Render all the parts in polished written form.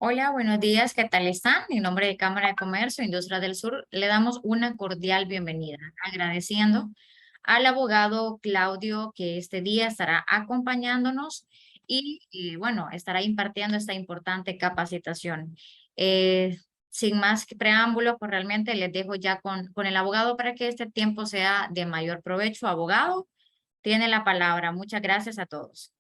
Hola, buenos días, ¿qué tal están? En nombre de Cámara de Comercio e Industria del Sur, le damos una cordial bienvenida, agradeciendo al abogado Claudio que este día estará acompañándonos y, bueno, estará impartiendo esta importante capacitación. Sin más que preámbulos, pues realmente les dejo ya con el abogado para que este tiempo sea de mayor provecho. Abogado, tiene la palabra. Muchas gracias a todos.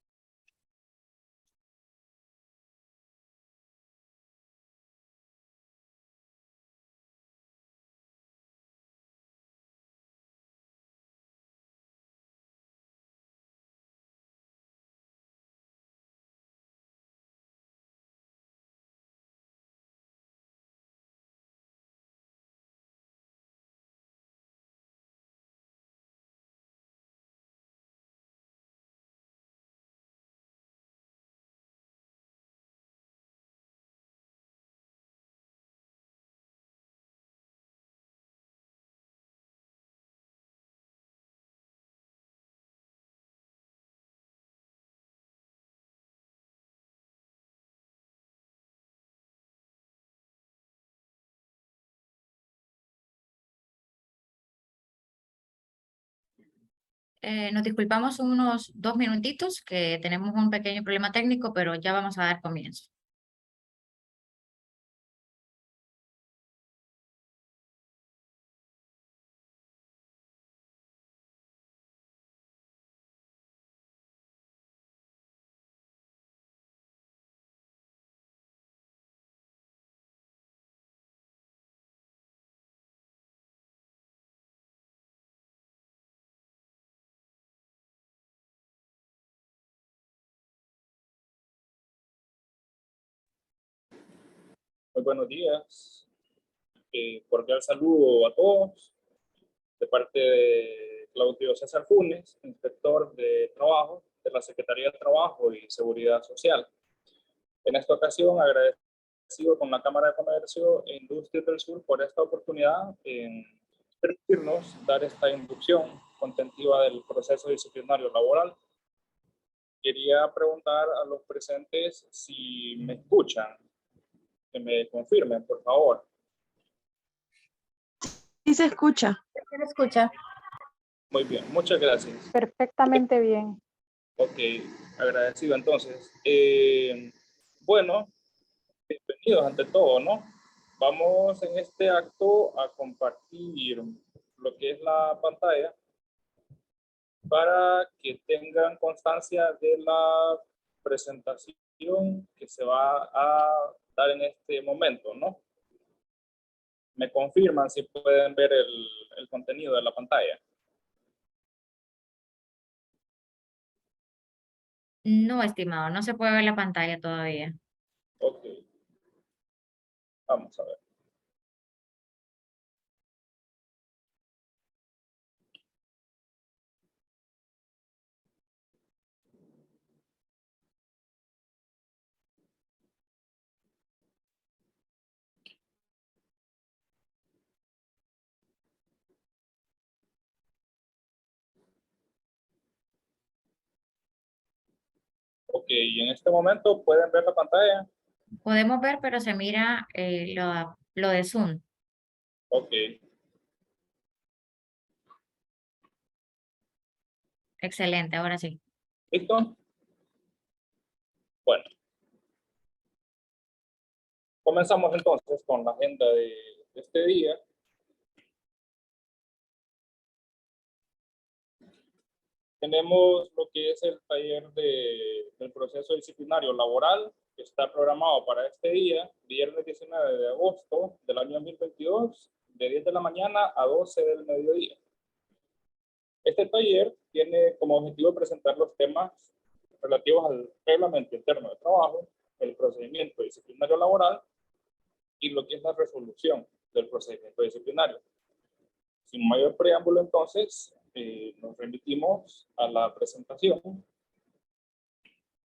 Nos disculpamos unos 2 minutitos que tenemos un pequeño problema técnico, pero ya vamos a dar comienzo. Muy buenos días. Cordial saludo a todos de parte de Claudio César Funes, inspector de trabajo de la Secretaría de Trabajo y Seguridad Social. En esta ocasión, agradecido con la Cámara de Comercio e Industria del Sur por esta oportunidad en permitirnos dar esta inducción contentiva del proceso disciplinario laboral. Quería preguntar a los presentes si me escuchan, que me confirmen, por favor. Sí se escucha. ¿Se me escucha? Muy bien, muchas gracias. Perfectamente bien. Ok, agradecido entonces. Bueno, bienvenidos ante todo, ¿no? Vamos en este acto a compartir lo que es la pantalla para que tengan constancia de la presentación que se va a dar en este momento, ¿no? Me confirman si pueden ver el contenido de la pantalla. No, estimado, no se puede ver la pantalla todavía. Ok, vamos a ver. Ok, y en este momento pueden ver la pantalla. Podemos ver, pero se mira lo de Zoom. Ok, Excelente, ahora sí. ¿listo? Bueno, comenzamos entonces con la agenda de este día. Tenemos lo que es el taller del proceso disciplinario laboral, que está programado para este día, viernes 19 de agosto del año 2022, de 10 de la mañana a 12 del mediodía. Este taller tiene como objetivo presentar los temas relativos al reglamento interno de trabajo, el procedimiento disciplinario laboral y lo que es la resolución del procedimiento disciplinario. Sin mayor preámbulo, entonces, nos remitimos a la presentación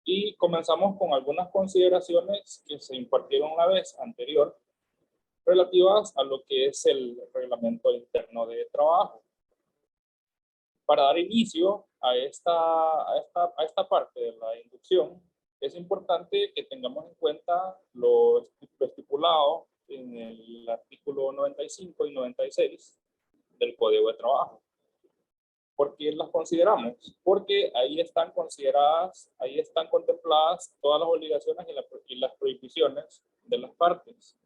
y comenzamos con algunas consideraciones que se impartieron la vez anterior relativas a lo que es el reglamento interno de trabajo. Para dar inicio a esta parte de la inducción, es importante que tengamos en cuenta lo estipulado en el artículo 95 y 96 del Código de Trabajo. ¿Por qué las consideramos? Porque ahí están consideradas, ahí están contempladas todas las obligaciones y las prohibiciones de las partes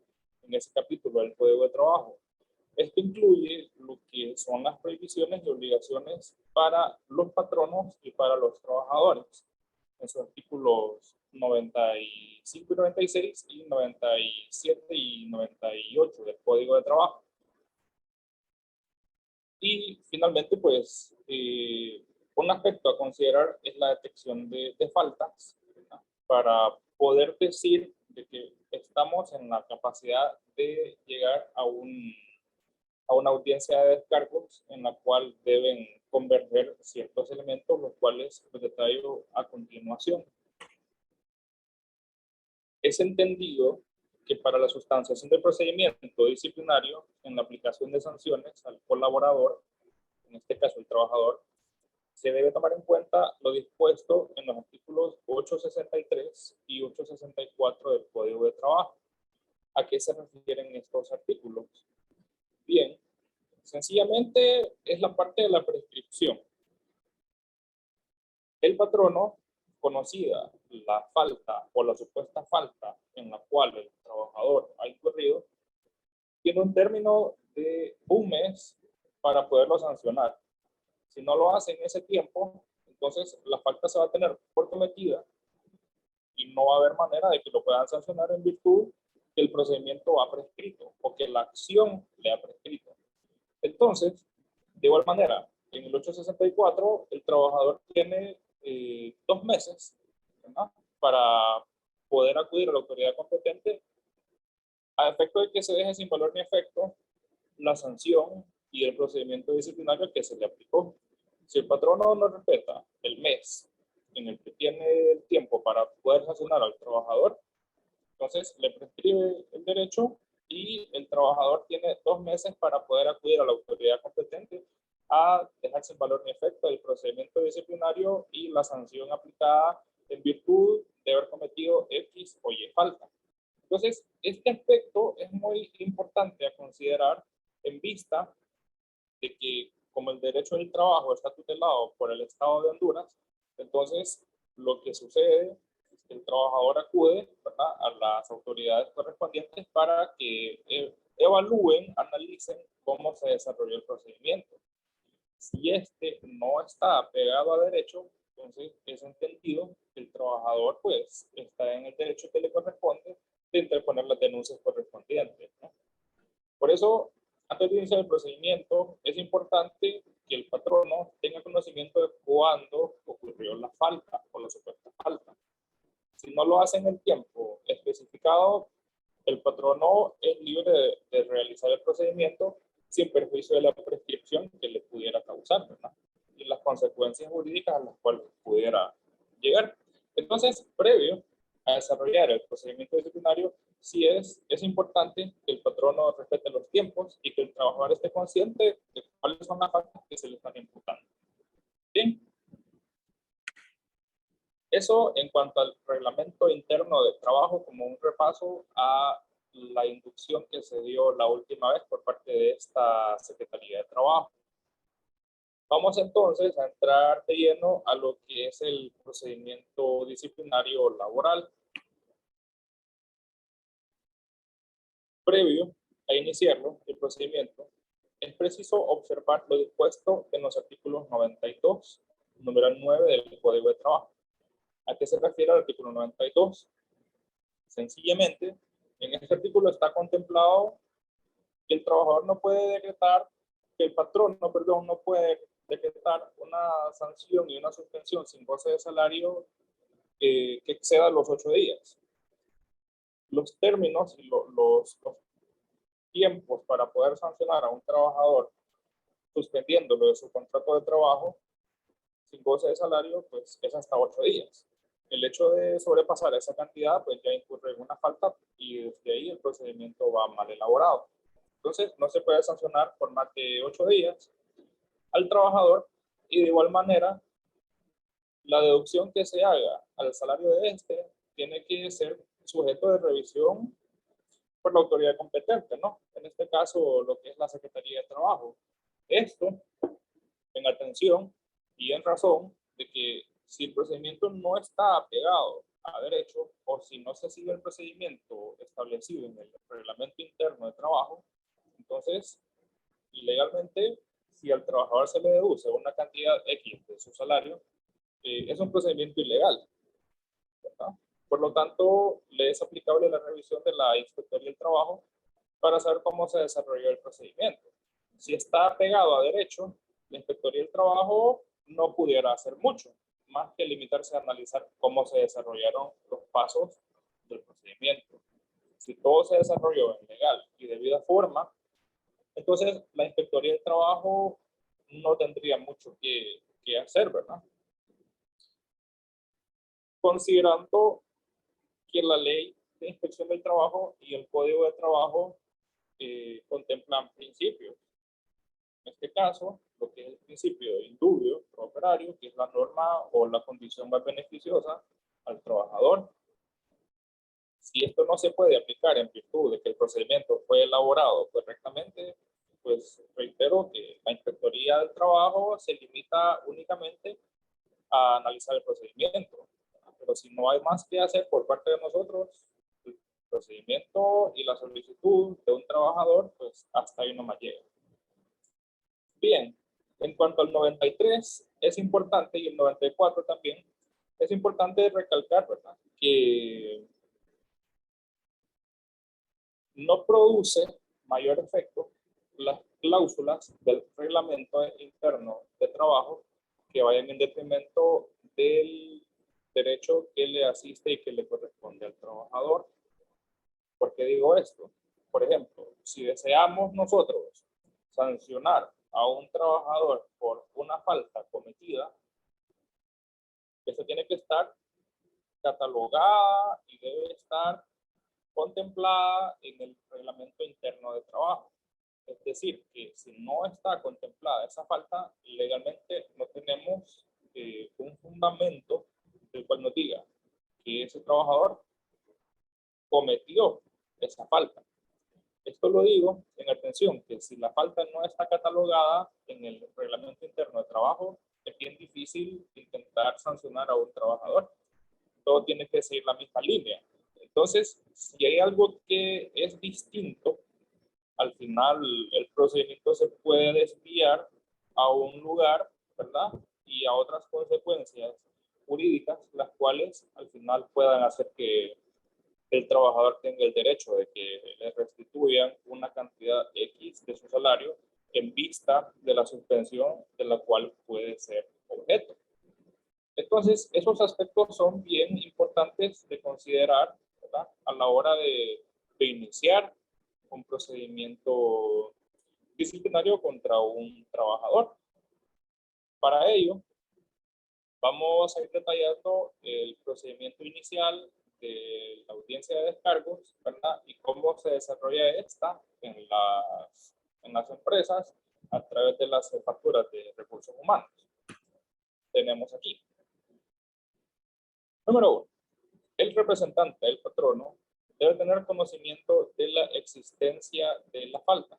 en ese capítulo del Código de Trabajo. Esto incluye lo que son las prohibiciones y obligaciones para los patronos y para los trabajadores, en sus artículos 95 y 96 y 97 y 98 del Código de Trabajo. Y finalmente, pues, un aspecto a considerar es la detección de faltas, ¿verdad? Para poder decir de que estamos en la capacidad de llegar a una audiencia de descargos en la cual deben converger ciertos elementos, los cuales los detallo a continuación. Es entendido que para la sustanciación del procedimiento disciplinario en la aplicación de sanciones al colaborador, en este caso el trabajador, se debe tomar en cuenta lo dispuesto en los artículos 863 y 864 del Código de Trabajo. ¿A qué se refieren estos artículos? Bien, sencillamente es la parte de la prescripción. El patrono, conocida la falta o la supuesta falta en la cual el trabajador ha incurrido, tiene un término de un mes para poderlo sancionar. Si no lo hace en ese tiempo, entonces la falta se va a tener por cometida y no va a haber manera de que lo puedan sancionar en virtud que el procedimiento ha prescrito o que la acción le ha prescrito. Entonces, de igual manera, en el 864 el trabajador tiene 2 meses, ¿verdad?, para poder acudir a la autoridad competente a efecto de que se deje sin valor ni efecto la sanción y el procedimiento disciplinario que se le aplicó. Si el patrono no respeta el mes en el que tiene el tiempo para poder sancionar al trabajador, entonces le prescribe el derecho y el trabajador tiene 2 meses para poder acudir a la autoridad competente a dejar sin valor ni efecto el procedimiento disciplinario y la sanción aplicada en virtud de haber cometido X o Y falta. Entonces, este aspecto es muy importante a considerar en vista de que como el derecho del trabajo está tutelado por el Estado de Honduras, entonces lo que sucede es que el trabajador acude, ¿verdad?, a las autoridades correspondientes para que evalúen, analicen cómo se desarrolló el procedimiento. Si este no está pegado a derecho, entonces es entendido que el trabajador pues está en el derecho que le corresponde de interponer las denuncias correspondientes, ¿no? Por eso, antes de iniciar el procedimiento, es importante que el patrono tenga conocimiento de cuándo ocurrió la falta o la supuesta falta. Si no lo hace en el tiempo especificado, el patrono es libre de realizar el procedimiento sin perjuicio de la prescripción que le pudiera causar, ¿verdad?, y las consecuencias jurídicas a las cuales pudiera llegar. Entonces, previo a desarrollar el procedimiento disciplinario, sí es importante que el patrono respete los tiempos y que el trabajador esté consciente de cuáles son las faltas que se le están imputando. Bien. Eso en cuanto al reglamento interno de trabajo, como un repaso a la inducción que se dio la última vez por parte de esta Secretaría de Trabajo. Vamos entonces a entrar de lleno a lo que es el procedimiento disciplinario laboral. Previo a iniciarlo, el procedimiento, es preciso observar lo dispuesto en los artículos 92, número 9 del Código de Trabajo. ¿A qué se refiere el artículo 92? Sencillamente, en este artículo está contemplado que el trabajador no puede decretar, que el patrón, no puede decretar una sanción y una suspensión sin goce de salario que exceda los 8 días. Los términos y los tiempos para poder sancionar a un trabajador suspendiéndolo de su contrato de trabajo sin goce de salario, pues es hasta 8 días. El hecho de sobrepasar esa cantidad, pues ya incurre en una falta y desde ahí el procedimiento va mal elaborado. Entonces, no se puede sancionar por más de 8 días al trabajador y de igual manera, la deducción que se haga al salario de este, tiene que ser sujeto de revisión por la autoridad competente, ¿no? En este caso, lo que es la Secretaría de Trabajo. Esto, en atención y en razón de que si el procedimiento no está apegado a derecho o si no se sigue el procedimiento establecido en el reglamento interno de trabajo, entonces, legalmente, si al trabajador se le deduce una cantidad X de su salario, es un procedimiento ilegal, ¿verdad? Por lo tanto, le es aplicable la revisión de la Inspectoría del Trabajo para saber cómo se desarrolló el procedimiento. Si está pegado a derecho, la Inspectoría del Trabajo no pudiera hacer mucho, más que limitarse a analizar cómo se desarrollaron los pasos del procedimiento. Si todo se desarrolló en legal y debida forma, entonces la Inspectoría del Trabajo no tendría mucho que hacer, ¿verdad? Considerando que la ley de inspección del trabajo y el código de trabajo contemplan principios. En este caso, lo que es el principio de indubio pro operario, que es la norma o la condición más beneficiosa al trabajador. Si esto no se puede aplicar en virtud de que el procedimiento fue elaborado correctamente, pues reitero que la Inspectoría del Trabajo se limita únicamente a analizar el procedimiento. Pero si no hay más que hacer por parte de nosotros, el procedimiento y la solicitud de un trabajador, pues hasta ahí no más llega. Bien, en cuanto al 93, es importante, y el 94 también, es importante recalcar, ¿verdad?, que no produce mayor efecto las cláusulas del reglamento interno de trabajo que vayan en detrimento del derecho que le asiste y que le corresponde al trabajador. ¿Por qué digo esto? Por ejemplo, si deseamos nosotros sancionar a un trabajador por una falta cometida, eso tiene que estar catalogada y debe estar contemplada en el reglamento interno de trabajo. Es decir, que si no está contemplada esa falta, legalmente no tenemos un fundamento del cual nos diga que ese trabajador cometió esa falta. Esto lo digo en atención, que si la falta no está catalogada en el reglamento interno de trabajo, es bien difícil intentar sancionar a un trabajador. Todo tiene que seguir la misma línea. Entonces, si hay algo que es distinto, al final el procedimiento se puede desviar a un lugar, ¿verdad? Y a otras consecuencias jurídicas, las cuales al final puedan hacer que el trabajador tenga el derecho de que le restituyan una cantidad X de su salario en vista de la suspensión de la cual puede ser objeto. Entonces, esos aspectos son bien importantes de considerar, ¿verdad?, a la hora de iniciar un procedimiento disciplinario contra un trabajador. Para ello, vamos a ir detallando el procedimiento inicial de la audiencia de descargos, ¿verdad?, y cómo se desarrolla esta en las empresas a través de las facturas de recursos humanos. Tenemos aquí. Número 1. El representante del patrono debe tener conocimiento de la existencia de la falta.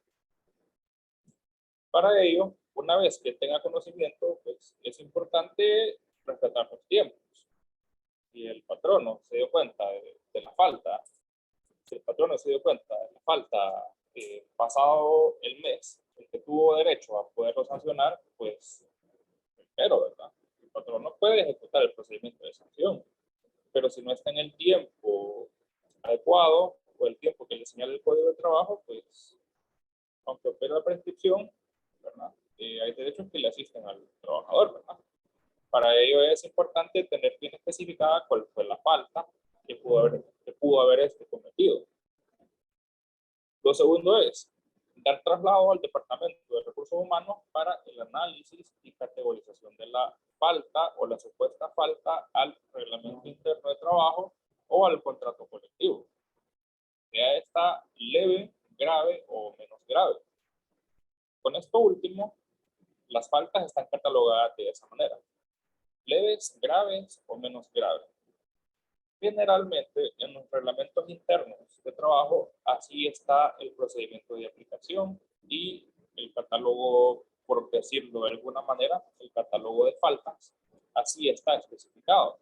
Para ello, una vez que tenga conocimiento, pues es importante respetar los tiempos. Si el patrono se dio cuenta de la falta, si el patrono se dio cuenta de la falta pasado el mes, el que tuvo derecho a poderlo sancionar, pues primero, ¿verdad?, el patrono puede ejecutar el procedimiento de sanción, pero si no está en el tiempo adecuado o el tiempo que le señala el Código de Trabajo, pues aunque opera la prescripción, ¿verdad?, hay derechos que le asisten al trabajador, ¿verdad? Para ello es importante tener bien especificada cuál fue la falta que pudo haber cometido. Lo segundo es dar traslado al Departamento de Recursos Humanos para el análisis y categorización de la falta o la supuesta falta al reglamento interno de trabajo o al contrato colectivo. Sea esta leve, grave o menos grave. Con esto último, las faltas están catalogadas de esa manera: leves, graves o menos graves. generalmente en los reglamentos internos de trabajo, así está el procedimiento de aplicación y el catálogo, por decirlo de alguna manera, el catálogo de faltas, así está especificado.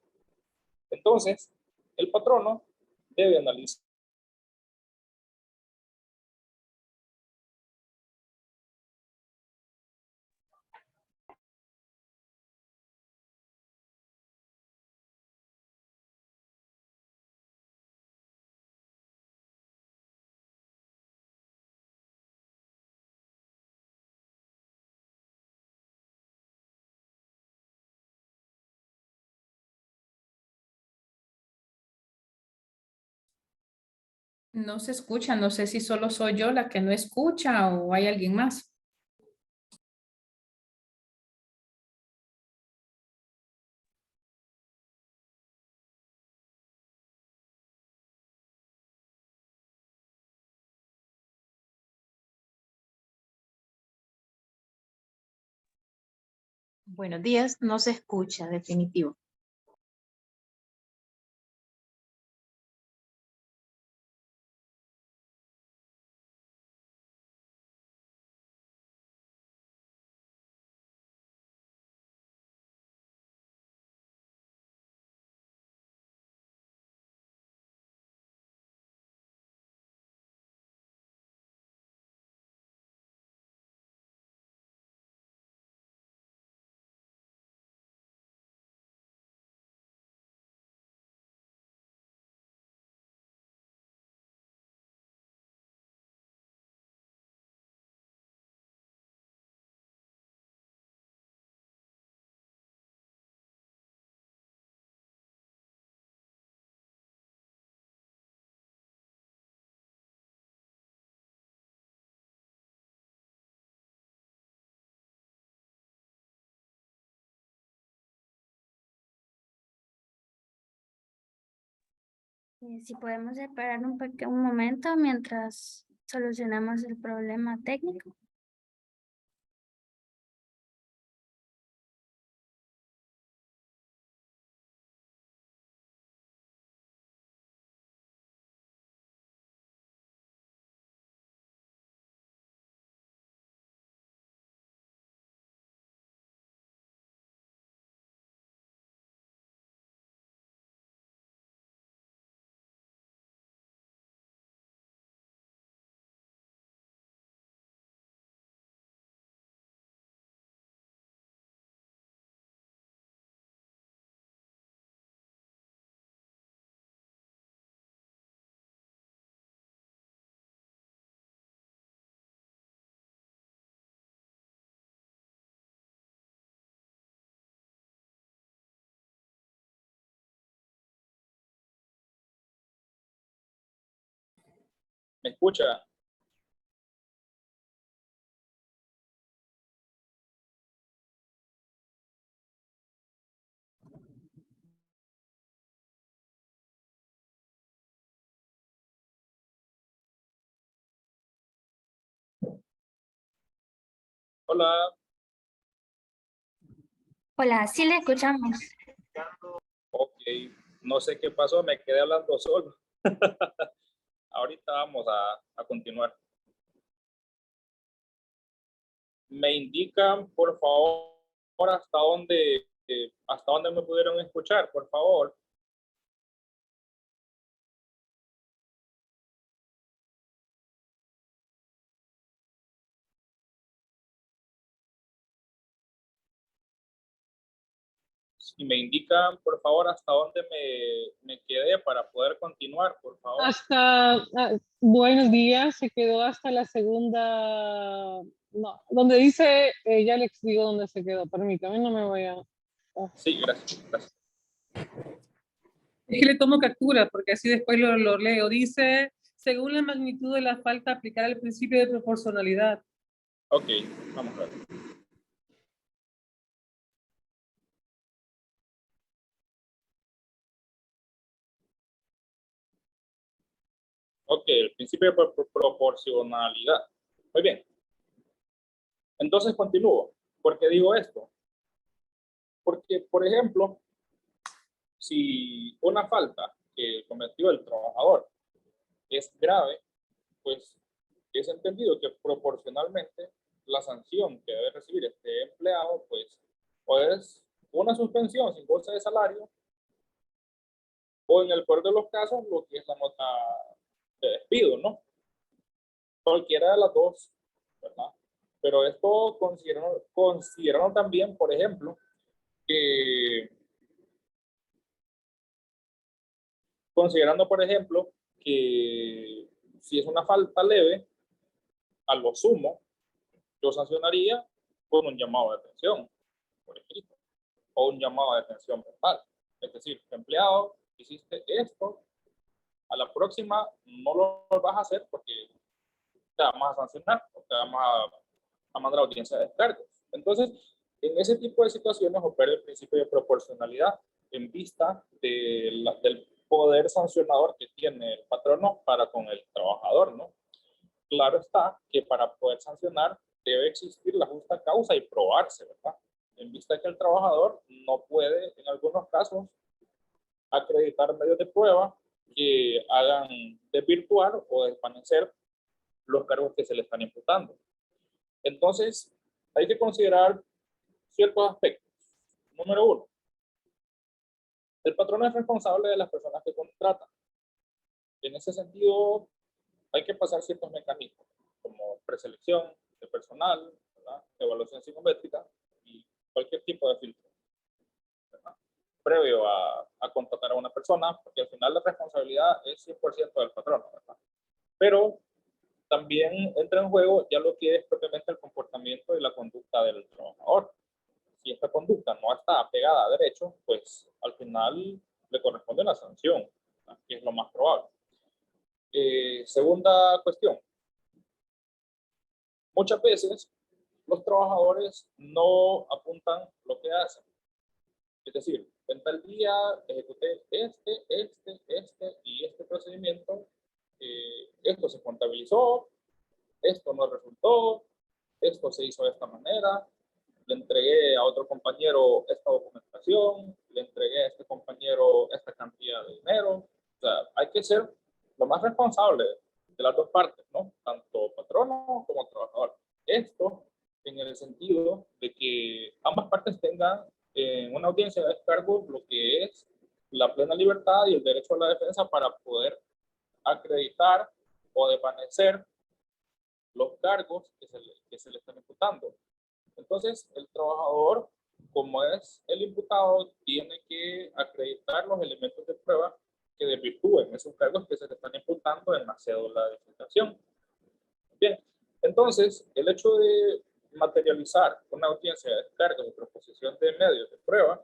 Entonces, el patrono debe analizar. No se escucha, no sé si solo soy yo la que no escucha o hay alguien más. Buenos días, no se escucha, definitivo. Si podemos esperar un momento mientras solucionamos el problema técnico. ¿Me escucha? Hola. Hola, sí le escuchamos. Ok, no sé qué pasó, me quedé hablando solo. Ahorita vamos a continuar. Me indican, por favor, hasta dónde me pudieron escuchar, por favor. Si me indican, por favor, hasta dónde me quedé para poder continuar, por favor. Buenos días, se quedó hasta la segunda, no, donde dice, ya les digo dónde se quedó, permítame, no me voy a... Sí, gracias, gracias. Es que le tomo captura, porque así después lo leo. Dice, según la magnitud de la falta, aplicar el principio de proporcionalidad. Ok, vamos a ver. Ok, el principio de proporcionalidad. Muy bien. Entonces continúo. ¿Por qué digo esto? Porque, por ejemplo, si una falta el cometido del trabajador es grave, pues es entendido que proporcionalmente la sanción que debe recibir este empleado, pues, o es una suspensión sin goce de salario, o en el peor de los casos, lo que es la nota de despido, ¿no? Cualquiera de las dos, ¿verdad? Pero esto consideraron también, por ejemplo, que considerando, por ejemplo, que si es una falta leve, a lo sumo, yo sancionaría con un llamado de atención, por ejemplo, o un llamado de atención verbal. Es decir, empleado, hiciste esto, a la próxima no lo vas a hacer porque te vamos a sancionar o te vamos a mandar a audiencia de descargos. Entonces, en ese tipo de situaciones opera el principio de proporcionalidad en vista del poder sancionador que tiene el patrono para con el trabajador, ¿no? Claro está que para poder sancionar debe existir la justa causa y probarse, ¿verdad? En vista de que el trabajador no puede, en algunos casos, acreditar medios de prueba que hagan desvirtuar o desvanecer los cargos que se le están imputando. Entonces, hay que considerar ciertos aspectos. Número uno, el patrono es responsable de las personas que contrata. En ese sentido, hay que pasar ciertos mecanismos, como preselección de personal, ¿verdad? Evaluación psicométrica y cualquier tipo de filtro, ¿verdad? Previo a contratar a una persona, porque al final la responsabilidad es 100% del patrono, ¿verdad? Pero también entra en juego ya lo que es propiamente el comportamiento y la conducta del trabajador. Si esta conducta no está apegada a derecho, pues al final le corresponde una sanción, ¿no? Que es lo más probable. Segunda cuestión. Muchas veces los trabajadores no apuntan lo que hacen. Es decir, en tal día ejecuté este y este procedimiento. Esto se contabilizó, esto no resultó, esto se hizo de esta manera, le entregué a otro compañero esta documentación, le entregué a este compañero esta cantidad de dinero. O sea, hay que ser lo más responsable de las dos partes, ¿no? Tanto patrono como trabajador. Esto en el sentido de que ambas partes tengan en una audiencia de descargo lo que es la plena libertad y el derecho a la defensa para poder acreditar o desvanecer los cargos que se le están imputando. Entonces, el trabajador, como es el imputado, tiene que acreditar los elementos de prueba que desvirtúen esos cargos que se le están imputando en la cédula de imputación. Bien, entonces, el hecho de materializar una audiencia de descargo de proposición de medios de prueba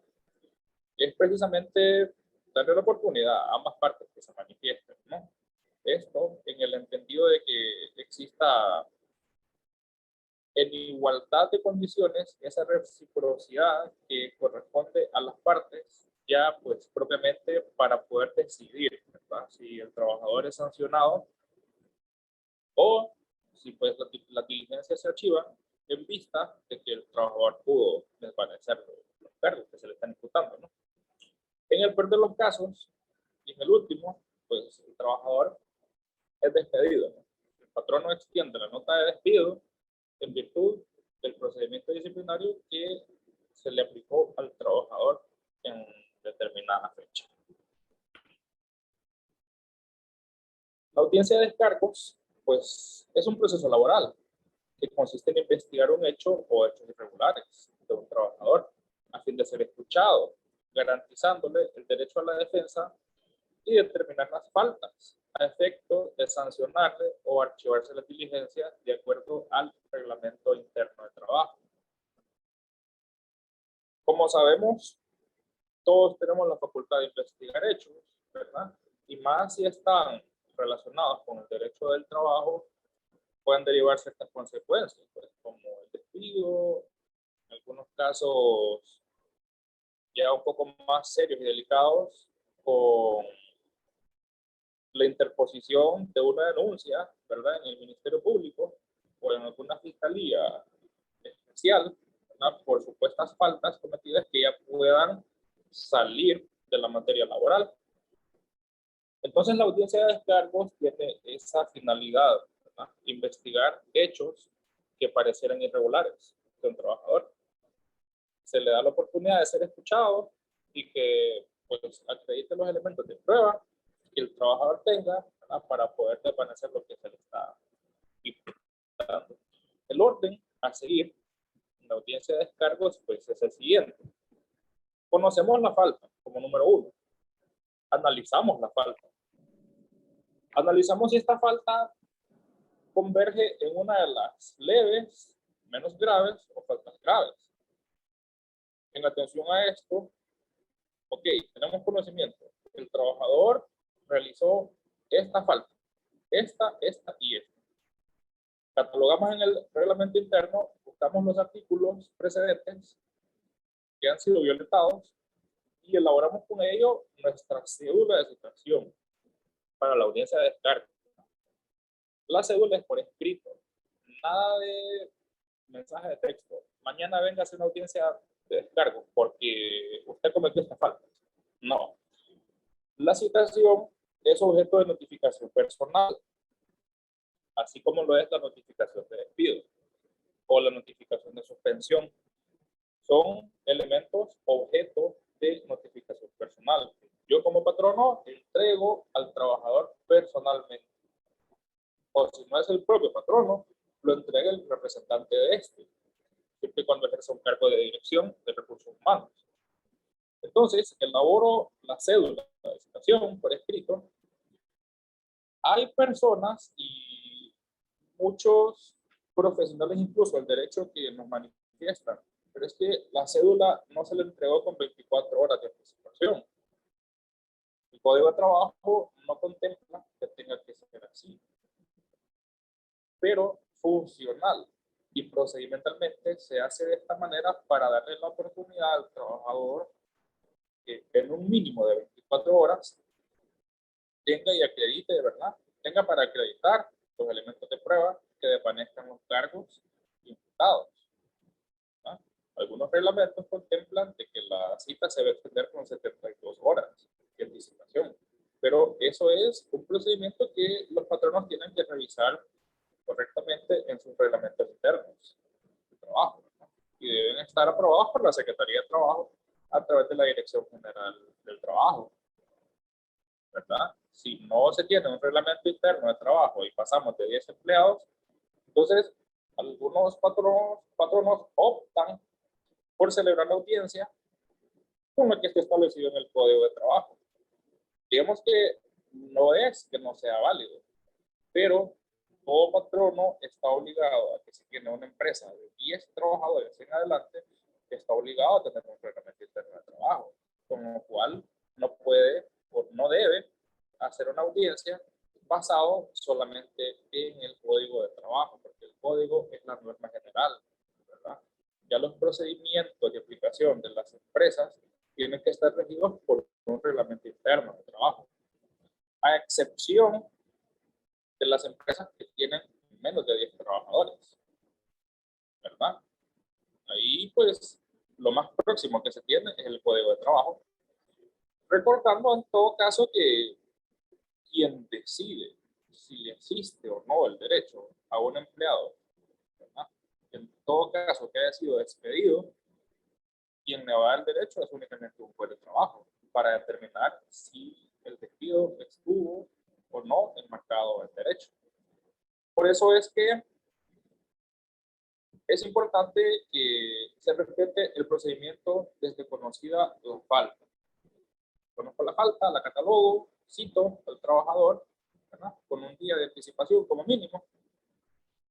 es precisamente darle la oportunidad a ambas partes que se manifiesten, ¿no? Esto en el entendido de que exista en igualdad de condiciones esa reciprocidad que corresponde a las partes ya pues propiamente para poder decidir, ¿verdad? Si el trabajador es sancionado o si pues la diligencia se archiva en vista de que el trabajador pudo desvanecer los cargos que se le están imputando, ¿no? En el peor de los casos y en el último, pues el trabajador es despedido, ¿no? El patrono extiende la nota de despido en virtud del procedimiento disciplinario que se le aplicó al trabajador en determinada fecha. La audiencia de descargos, pues, es un proceso laboral que consiste en investigar un hecho o hechos irregulares de un trabajador a fin de ser escuchado, garantizándole el derecho a la defensa y determinar las faltas a efecto de sancionarle o archivarse la diligencia de acuerdo al reglamento interno de trabajo. Como sabemos, todos tenemos la facultad de investigar hechos, ¿verdad? Y más si están relacionados con el derecho del trabajo, pueden derivar ciertas consecuencias, pues, como el despido, en algunos casos ya un poco más serios y delicados, con la interposición de una denuncia, ¿verdad?, en el Ministerio Público o en alguna fiscalía especial, ¿verdad?, por supuestas faltas cometidas que ya puedan salir de la materia laboral. Entonces, la audiencia de descargos tiene esa finalidad, ¿verdad? Investigar hechos que parecieran irregulares de un trabajador. Se le da la oportunidad de ser escuchado y que pues, acredite los elementos de prueba que el trabajador tenga, ¿verdad? Para poder desvanecer lo que se le está imputando. El orden a seguir en la audiencia de descargos pues, es el siguiente. Conocemos la falta como número 1. Analizamos la falta. Analizamos si esta falta converge en una de las leves, menos graves o faltas graves. En atención a esto, ok, tenemos conocimiento. El trabajador realizó esta falta, esta y esta. Catalogamos en el reglamento interno, buscamos los artículos precedentes que han sido violentados y elaboramos con ello nuestra cédula de citación para la audiencia de descargo. La cédula es por escrito, nada de mensaje de texto. Mañana venga a hacer una audiencia de descargo porque usted cometió esta falta. No. La citación es objeto de notificación personal, así como lo es la notificación de despido o la notificación de suspensión. Son elementos objeto de notificación personal. Yo como patrono entrego al trabajador personalmente. O si no es el propio patrono, lo entrega el representante de este, siempre y cuando ejerza un cargo de dirección de recursos humanos. Entonces, elaboro la cédula de citación por escrito. Hay personas y muchos profesionales, incluso el derecho, que nos manifiestan, pero es que la cédula no se le entregó con 24 horas de anticipación. El Código de Trabajo no contempla que tenga que ser así, pero funcional y procedimentalmente se hace de esta manera para darle la oportunidad al trabajador que en un mínimo de 24 horas tenga y acredite de verdad, tenga para acreditar los elementos de prueba que desvanezcan los cargos imputados. ¿Ah? Algunos reglamentos contemplan de que la cita se debe extender con 72 horas de anticipación, pero eso es un procedimiento que los patronos tienen que revisar correctamente en sus reglamentos internos de trabajo, ¿no? Y deben estar aprobados por la Secretaría de Trabajo a través de la Dirección General del Trabajo, ¿verdad? Si no se tiene un reglamento interno de trabajo y pasamos de 10 empleados, entonces algunos patronos optan por celebrar la audiencia con lo que esté establecido en el Código de Trabajo. Digamos que no es que no sea válido, pero todo patrono está obligado a que si tiene una empresa de 10 trabajadores en adelante, está obligado a tener un reglamento interno de trabajo, con lo cual no puede o no debe hacer una audiencia basado solamente en el Código de Trabajo, porque el Código es la norma general, ¿verdad? Ya los procedimientos de aplicación de las empresas tienen que estar regidos por un reglamento interno de trabajo, a excepción de las empresas que tienen menos de 10 trabajadores, ¿verdad? Ahí, pues, lo más próximo que se tiene es el Código de Trabajo, recordando en todo caso que quien decide si existe o no el derecho a un empleado, ¿verdad? En todo caso que haya sido despedido, quien le va a dar el derecho es únicamente un juez de trabajo para determinar si el despido estuvo o no enmarcado en derecho. Por eso es que es importante que se respete el procedimiento desde conocida la falta. Conozco la falta, la catalogo, cito al trabajador, ¿verdad? Con un día de anticipación como mínimo.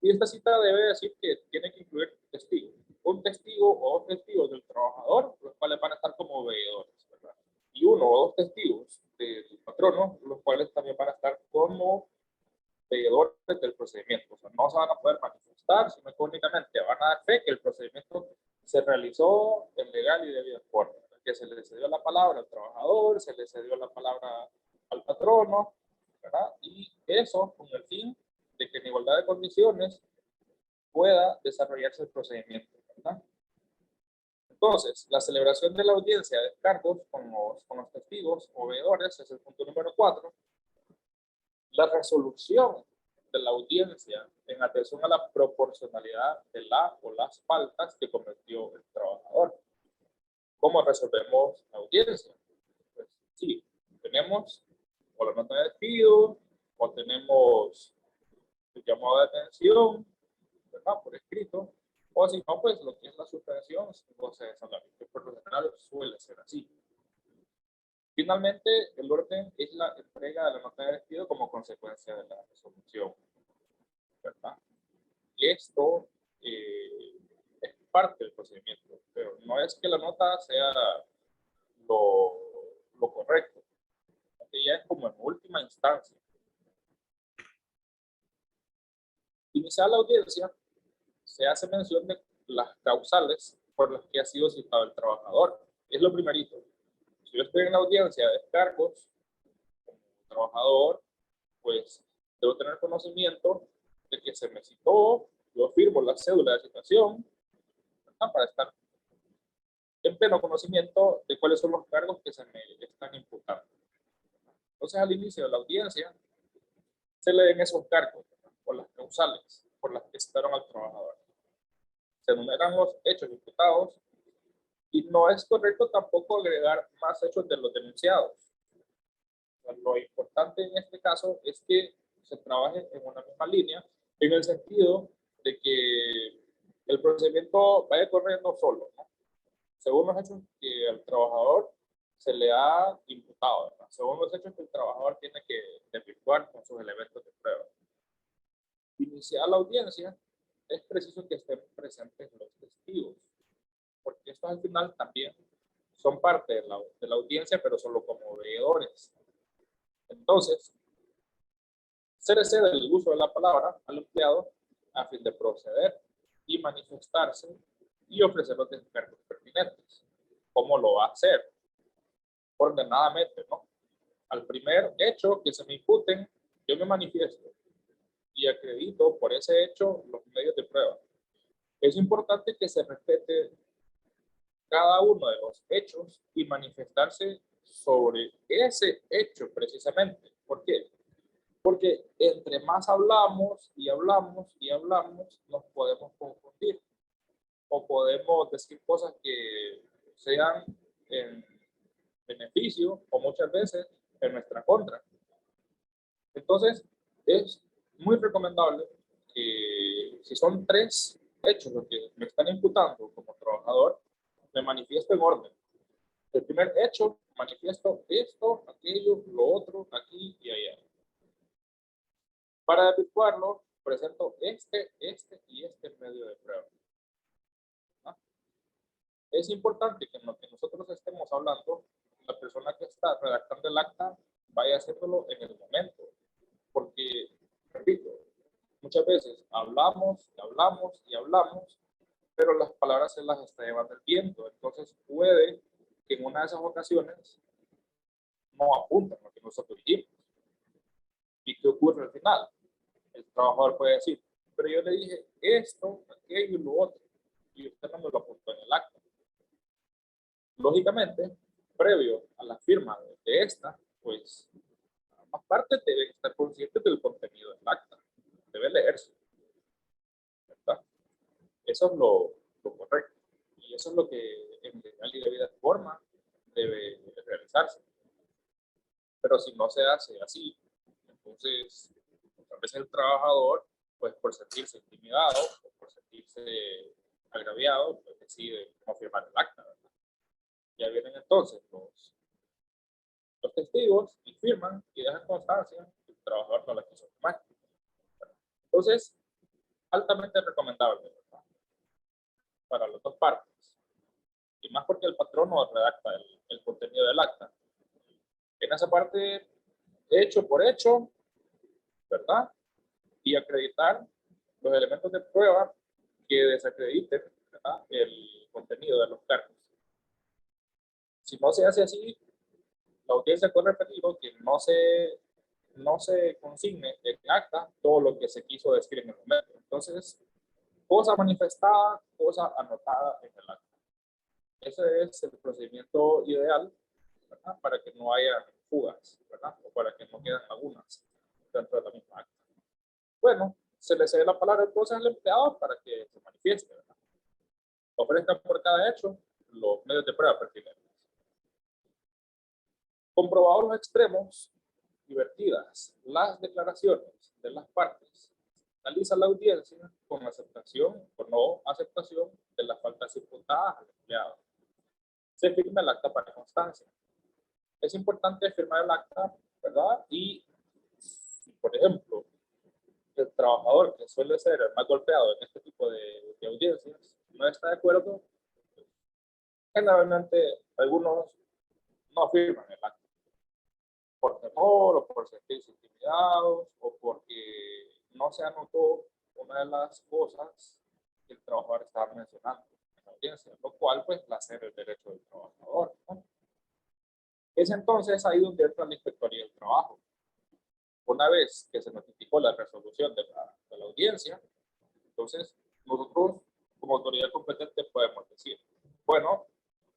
Y esta cita debe decir que tiene que incluir testigos. Un testigo o dos testigos del trabajador, los cuales van a estar como veedores, ¿verdad? Y uno o dos testigos del patrono, los cuales también van a estar como veedores del procedimiento. O sea, no se van a poder manifestar, sino que únicamente van a dar fe que el procedimiento se realizó en legal y debida forma, que se le cedió la palabra al trabajador, se le cedió la palabra al patrono, ¿verdad? Y eso con el fin de que en igualdad de condiciones pueda desarrollarse el procedimiento, ¿verdad? Entonces, la celebración de la audiencia de descargos con los testigos o veedores es el punto número 4. la resolución de la audiencia en atención a la proporcionalidad de la o las faltas que cometió el trabajador. ¿Cómo resolvemos la audiencia? Pues sí, tenemos o la nota de despido, o tenemos el llamado de atención, ¿verdad? Por escrito, o si no, pues lo que es la suspensión, o sea, que por lo general suele ser así. Finalmente, el orden es la entrega de la nota de despido como consecuencia de la resolución, ¿verdad? Esto es parte del procedimiento, pero no es que la nota sea lo correcto, que ya es como en última instancia. Iniciar la audiencia, se hace mención de las causales por las que ha sido citado el trabajador. Es lo primerito. Si yo estoy en la audiencia de descargos, como trabajador, pues debo tener conocimiento de que se me citó, yo firmo la cédula de citación, ¿verdad? Para estar en pleno conocimiento de cuáles son los cargos que se me están imputando. Entonces, al inicio de la audiencia, se leen esos cargos, ¿verdad? Por las causales por las que citaron al trabajador. Se enumeran los hechos imputados y no es correcto tampoco agregar más hechos de los denunciados. Lo importante en este caso es que se trabaje en una misma línea, en el sentido de que el procedimiento vaya corriendo solo, ¿no? Según los hechos que al trabajador se le ha imputado, ¿verdad? Según los hechos que el trabajador tiene que efectuar con sus elementos de prueba. Iniciar la audiencia, es preciso que estén presentes los testigos, porque estos al final también son parte de la audiencia, pero solo como veedores. Entonces, se le cede el uso de la palabra al empleado a fin de proceder y manifestarse y ofrecer los descargos pertinentes. ¿Cómo lo va a hacer? Ordenadamente, ¿no? Al primer hecho que se me imputen, yo me manifiesto y acredito por ese hecho los medios de prueba. Es importante que se respete cada uno de los hechos y manifestarse sobre ese hecho precisamente. ¿Por qué? Porque entre más hablamos y hablamos y hablamos, nos podemos confundir o podemos decir cosas que sean en beneficio o muchas veces en nuestra contra. Entonces, es muy recomendable que si son 3 hechos los que me están imputando como trabajador, me manifiesto en orden. El primer hecho, manifiesto esto, aquello, lo otro, aquí y allá. Para efectuarlo, presento este y este medio de prueba. ¿No? Es importante que en lo que nosotros estemos hablando, la persona que está redactando el acta vaya haciéndolo en el momento. Porque, repito, muchas veces hablamos y hablamos y hablamos, pero las palabras se las está llevando el viento. Entonces puede que en una de esas ocasiones no apunten lo que nosotros dijimos. ¿Y qué ocurre al final? El trabajador puede decir, pero yo le dije esto, aquello y lo otro, y usted no me lo apuntó en el acta. Lógicamente, previo a la firma de esta, pues ambas partes deben estar conscientes del contenido del acta. Debe leerse, ¿verdad? Eso es lo correcto. Y eso es lo que en legal y debida forma debe realizarse. Pero si no se hace así, entonces a veces el trabajador, pues por sentirse intimidado o por sentirse agraviado, pues decide no firmar el acta, ¿verdad? Ya vienen entonces los testigos y firman y dejan constancia que el trabajador no la quiso firmar. Entonces, altamente recomendable, ¿verdad? Para las dos partes. Y más porque el patrón no redacta el contenido del acta. En esa parte, hecho por hecho, ¿verdad? Y acreditar los elementos de prueba que desacrediten, ¿verdad?, el contenido de los cargos. Si no se hace así, la audiencia corre peligro que no se consigne en acta todo lo que se quiso decir en el momento. Entonces, cosa manifestada, cosa anotada en el acta. Ese es el procedimiento ideal, ¿verdad?, para que no haya fugas, ¿verdad?, o para que no queden lagunas. dentro de la misma acta. Bueno, se le cede la palabra entonces al empleado para que se manifieste, ¿verdad? Ofrezca por cada hecho los medios de prueba pertinentes. Comprobados los extremos y vertidas las declaraciones de las partes, analiza la audiencia con aceptación o no aceptación de las faltas imputadas al empleado. Se firma el acta para constancia. Es importante firmar el acta, ¿verdad? Y, por ejemplo, el trabajador que suele ser el más golpeado en este tipo de audiencias no está de acuerdo, generalmente algunos no firman el acta por temor o por sentirse intimidados o porque no se anotó una de las cosas que el trabajador estaba mencionando en la audiencia, lo cual pues lacer el derecho del trabajador, ¿no? Es entonces ahí donde entra la Inspectoría del Trabajo. Una vez que se notificó la resolución de la audiencia, entonces nosotros como autoridad competente podemos decir, bueno,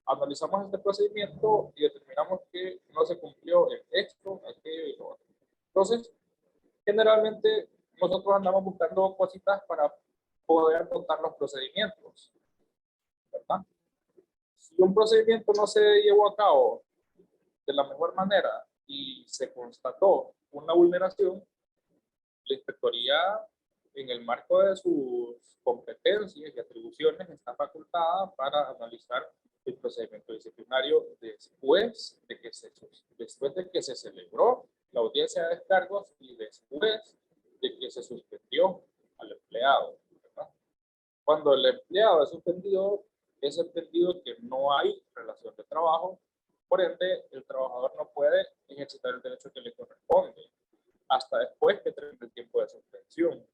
analizamos este procedimiento y determinamos que no se cumplió en esto, aquello y lo otro. Entonces, generalmente nosotros andamos buscando cositas para poder contar los procedimientos, ¿verdad? Si un procedimiento no se llevó a cabo de la mejor manera y se constató una vulneración, la inspectoría, en el marco de sus competencias y atribuciones, está facultada para analizar el procedimiento disciplinario después de que se celebró la audiencia de descargos y después de que se suspendió al empleado, ¿verdad? Cuando el empleado es suspendido, es entendido que no hay relación de trabajo, por ende el trabajador no puede ejercitar el derecho que le corresponde hasta después que termine el tiempo de suspensión.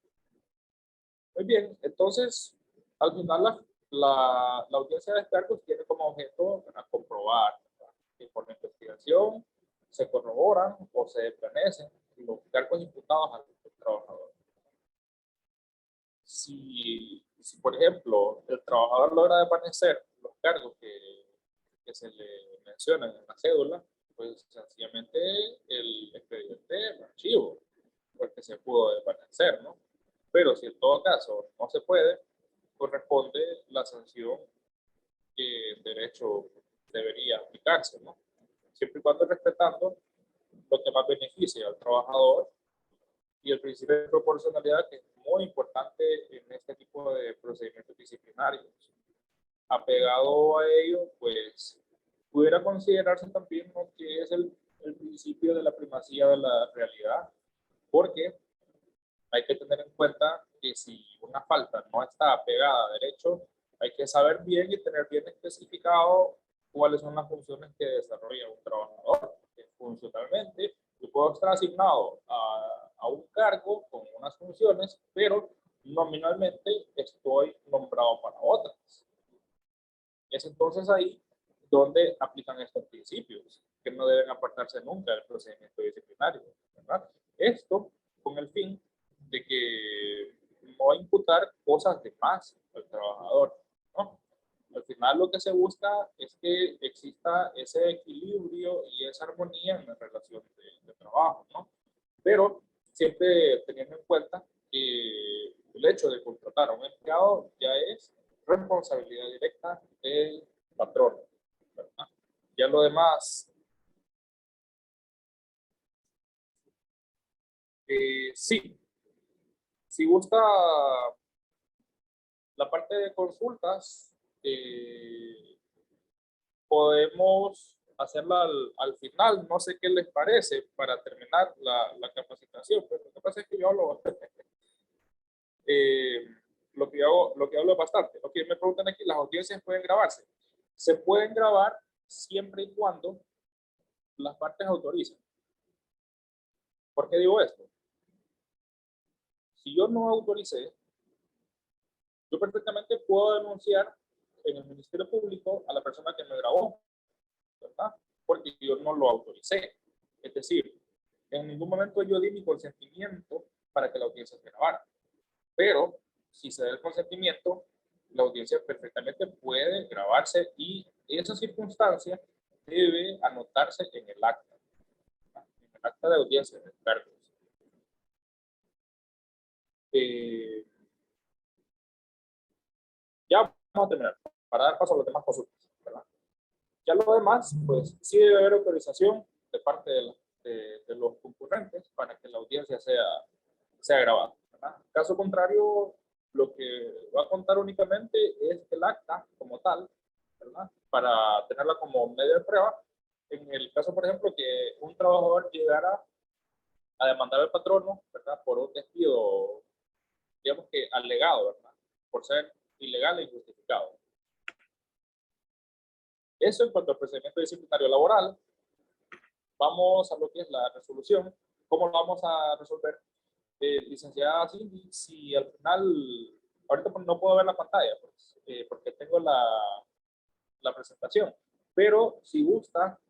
Muy bien, entonces al final la audiencia de descargos tiene como objeto a comprobar, ¿verdad?, que por la investigación se corroboran o se desvanecen los cargos imputados al trabajador. Si, por ejemplo, el trabajador logra desvanecer los cargos que se le mencionan en la cédula, pues sencillamente el expediente es archivo, porque se pudo desvanecer, ¿no? Pero si en todo caso no se puede, corresponde la sanción que en derecho debería aplicarse, ¿no? Siempre y cuando respetando lo que más beneficia al trabajador y el principio de proporcionalidad, que es muy importante en este tipo de procedimientos disciplinarios. Apegado a ello, pues pudiera considerarse también lo que es el principio de la primacía de la realidad, porque hay que tener en cuenta que si una falta no está apegada a derecho, hay que saber bien y tener bien especificado cuáles son las funciones que desarrolla un trabajador. Funcionalmente, yo puedo estar asignado a un cargo con unas funciones, pero nominalmente estoy nombrado para otras. Es entonces ahí donde aplican estos principios, que no deben apartarse nunca del procedimiento disciplinario, ¿verdad? Esto con el fin de que no imputar cosas de más al trabajador, ¿no? Al final lo que se busca es que exista ese equilibrio y esa armonía en la relación de trabajo, ¿no? Pero siempre teniendo en cuenta que el hecho de contratar a un empleado ya es responsabilidad directa del patrón, ¿verdad? Ya lo demás, sí, si gusta la parte de consultas, podemos hacerla al final, no sé qué les parece para terminar la capacitación, pero lo que pasa es que yo hablo, lo que hablo es bastante. Lo que me preguntan aquí, ¿las audiencias pueden grabarse? Se pueden grabar siempre y cuando las partes autoricen. ¿Por qué digo esto? Si yo no autoricé, yo perfectamente puedo denunciar en el Ministerio Público a la persona que me grabó, ¿verdad? Porque yo no lo autoricé. Es decir, en ningún momento yo di mi consentimiento para que la audiencia se grabara. Pero si se da el consentimiento, la audiencia perfectamente puede grabarse y esa circunstancia debe anotarse en el acta de audiencia de expertos. Ya vamos a terminar para dar paso a los demás consultas, ¿verdad? Ya lo demás, pues sí debe haber autorización de parte de los concurrentes para que la audiencia sea grabada, ¿verdad? Caso contrario, lo que va a contar únicamente es el acta como tal, ¿verdad? Para tenerla como medio de prueba. En el caso, por ejemplo, que un trabajador llegara a demandar al patrono, ¿verdad? Por un despido, digamos que alegado, ¿verdad? Por ser ilegal e injustificado. Eso en cuanto al procedimiento disciplinario laboral. Vamos a lo que es la resolución. ¿Cómo lo vamos a resolver? Licenciada Cindy, si al final, ahorita no puedo ver la pantalla, pues, porque tengo la presentación, pero si gusta,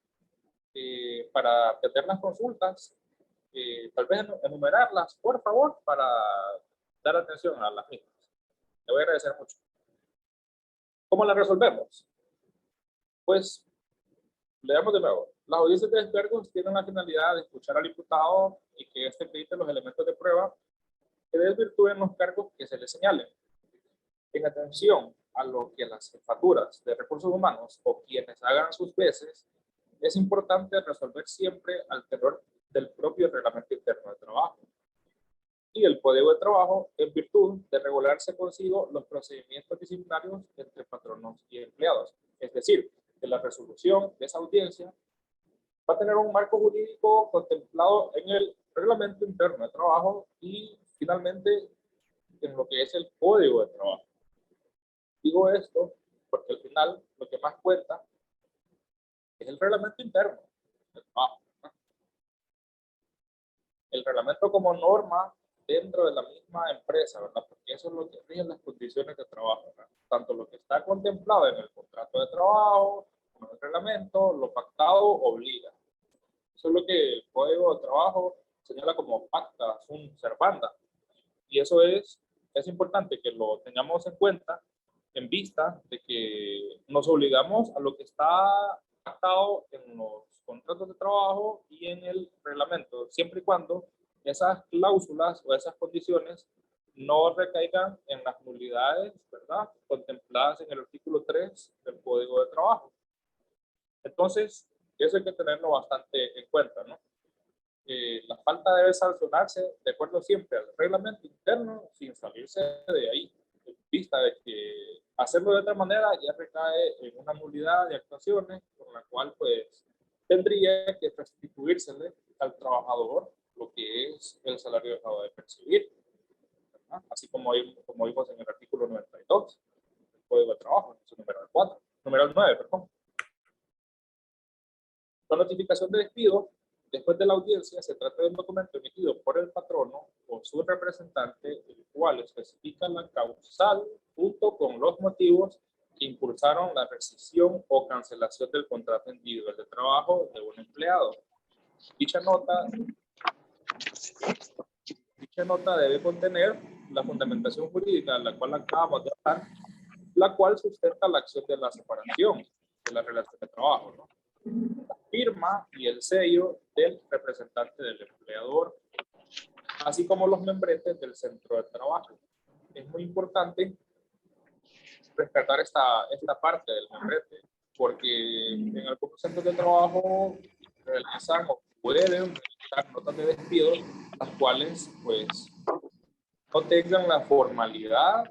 para atender las consultas, tal vez enumerarlas, por favor, para dar atención a las mismas. Le voy a agradecer mucho. ¿Cómo las resolvemos? Pues, leamos de nuevo. Las audiencias de descargos tienen la finalidad de escuchar al imputado y que éste acredite los elementos de prueba que desvirtúen los cargos que se le señalen. En atención a lo que las jefaturas de recursos humanos o quienes hagan sus veces, es importante resolver siempre al tenor del propio reglamento interno de trabajo y el Código de Trabajo en virtud de regularse consigo los procedimientos disciplinarios entre patronos y empleados. Es decir, que la resolución de esa audiencia va a tener un marco jurídico contemplado en el reglamento interno de trabajo y finalmente en lo que es el Código de Trabajo. Digo esto porque al final lo que más cuenta es el reglamento interno del trabajo. El reglamento como norma dentro de la misma empresa, ¿verdad? Porque eso es lo que rige las condiciones de trabajo, ¿verdad? Tanto lo que está contemplado en el contrato de trabajo, como en el reglamento, lo pactado obliga. Eso es lo que el Código de Trabajo señala como pacta sunt servanda. Y eso es importante que lo tengamos en cuenta en vista de que nos obligamos a lo que está pactado en los contratos de trabajo y en el reglamento, siempre y cuando esas cláusulas o esas condiciones no recaigan en las nulidades, ¿verdad?, contempladas en el artículo 3 del Código de Trabajo. Entonces, eso hay que tenerlo bastante en cuenta, ¿no? La falta debe sancionarse de acuerdo siempre al reglamento interno sin salirse de ahí, en vista de que hacerlo de otra manera ya recae en una nulidad de actuaciones por la cual pues tendría que restituírsele al trabajador lo que es el salario dejado de percibir, ¿verdad? Así como vimos en el artículo 92 del Código de Trabajo, en su numeral 9, perdón. La notificación de despido después de la audiencia se trata de un documento emitido por el patrono o su representante, el cual especifica la causal junto con los motivos que impulsaron la rescisión o cancelación del contrato individual de trabajo de un empleado. Dicha nota debe contener la fundamentación jurídica de la cual acabamos de hablar, la cual sustenta la acción de la separación de la relación de trabajo, ¿no? La firma y el sello del representante del empleador, así como los membretes del centro de trabajo. Es muy importante rescatar esta parte del membrete, porque en algunos centros de trabajo realizan o pueden realizar notas de despido, las cuales pues no tengan la formalidad,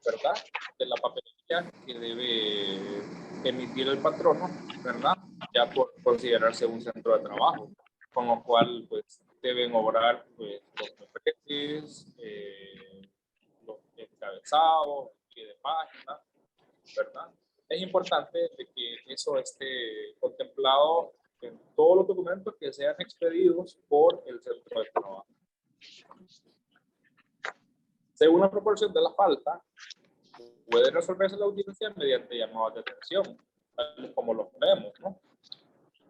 ¿verdad?, de la papelería que debe emitir el patrono, ¿verdad?, ya por considerarse un centro de trabajo, con lo cual pues deben obrar pues los membretes, los encabezados, el pie de página, ¿verdad? Es importante de que eso esté contemplado en todos los documentos que sean expedidos por el centro de trabajo. Según la proporción de la falta, puede resolverse la audiencia mediante llamadas de atención, tales como los vemos, ¿no?,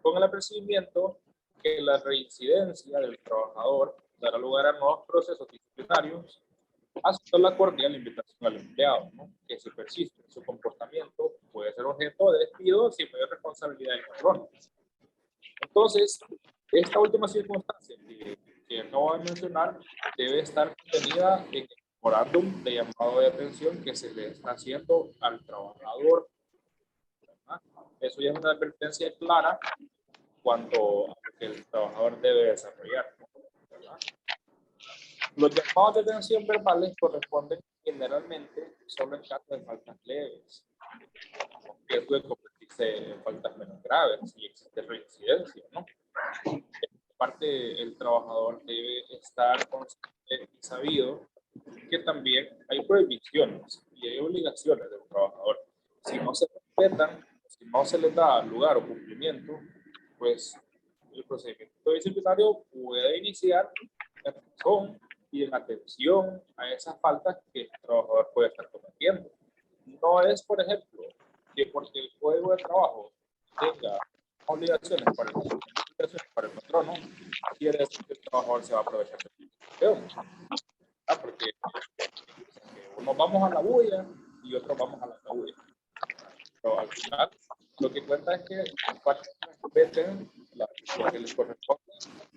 con el apercibimiento que la reincidencia del trabajador dará lugar a nuevos procesos disciplinarios, haciendo la cordial invitación al empleado, ¿no?, que si persiste en su comportamiento puede ser objeto de despido sin mayor responsabilidad del patrón. Entonces, esta última circunstancia que que acabo de mencionar debe estar contenida en el memorándum de llamado de atención que se le está haciendo al trabajador, ¿verdad? Eso ya es una advertencia clara cuanto a lo que el trabajador debe desarrollar, ¿verdad? Los llamados de atención verbales corresponden generalmente solo en caso de faltas leves, que es de convertirse en faltas menos graves si existe reincidencia, ¿no? Aparte, el trabajador debe estar consciente y sabido que también hay prohibiciones y hay obligaciones del trabajador. Si no se respetan, si no se les da lugar o cumplimiento, pues el procedimiento disciplinario puede iniciar en razón y en atención a esas faltas que el trabajador puede estar cometiendo. No es, por ejemplo, que porque el Código de Trabajo tenga obligaciones para el patrono, quiere decir que el trabajador se va a aprovechar de la situación. Porque unos vamos a la bulla y otros vamos a la cabulla. Pero al final, lo que cuenta es que respeten lo que les corresponde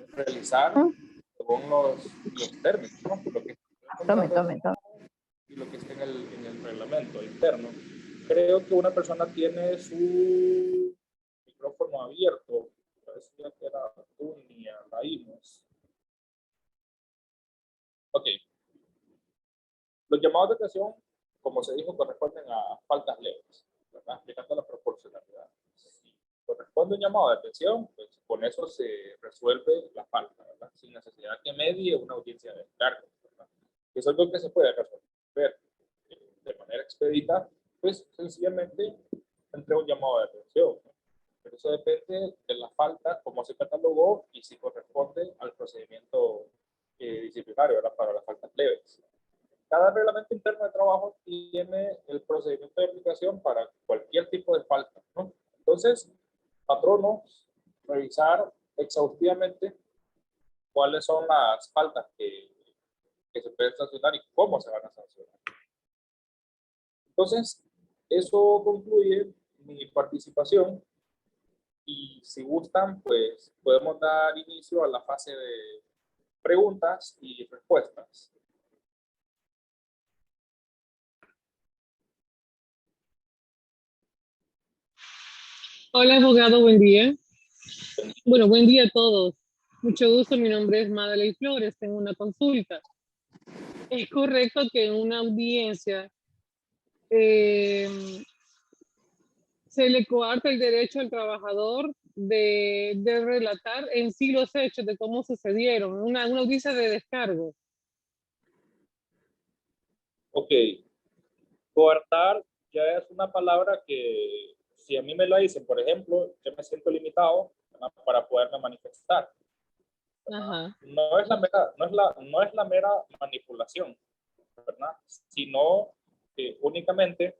realizar según los términos, ¿no? Lo que y lo que está en el reglamento interno. Creo que una persona tiene su micrófono abierto. Parecía que era Dunia, Raímos. Ok. Los llamados de atención, como se dijo, corresponden a faltas leves, ¿verdad? Aplicando la proporcionalidad. Si corresponde un llamado de atención, pues con eso se resuelve la falta, ¿verdad? Sin necesidad que medie una audiencia de encargo, ¿verdad? Eso es lo que se puede resolver de manera expedita, pues sencillamente entre un llamado de atención, ¿no? Pero eso depende de la falta, cómo se catalogó y si corresponde al procedimiento disciplinario, ¿verdad? Para las faltas leves. Cada reglamento interno de trabajo tiene el procedimiento de aplicación para cualquier tipo de falta, ¿no? Entonces, patronos, revisar exhaustivamente cuáles son las faltas que se pueden sancionar y cómo se van a sancionar. Entonces, eso concluye mi participación y si gustan, pues podemos dar inicio a la fase de preguntas y respuestas. Hola, abogado, buen día. Bueno, buen día a todos. Mucho gusto, mi nombre es Madeleine Flores, tengo una consulta. ¿Es correcto que en una audiencia se le coarta el derecho al trabajador de relatar en sí los hechos de cómo sucedieron, una audiencia de descargo? Ok, coartar ya es una palabra que si a mí me la dicen, por ejemplo, yo me siento limitado, ¿verdad? Para poderme manifestar. Ajá. No es la mera manipulación, ¿verdad? Sino que únicamente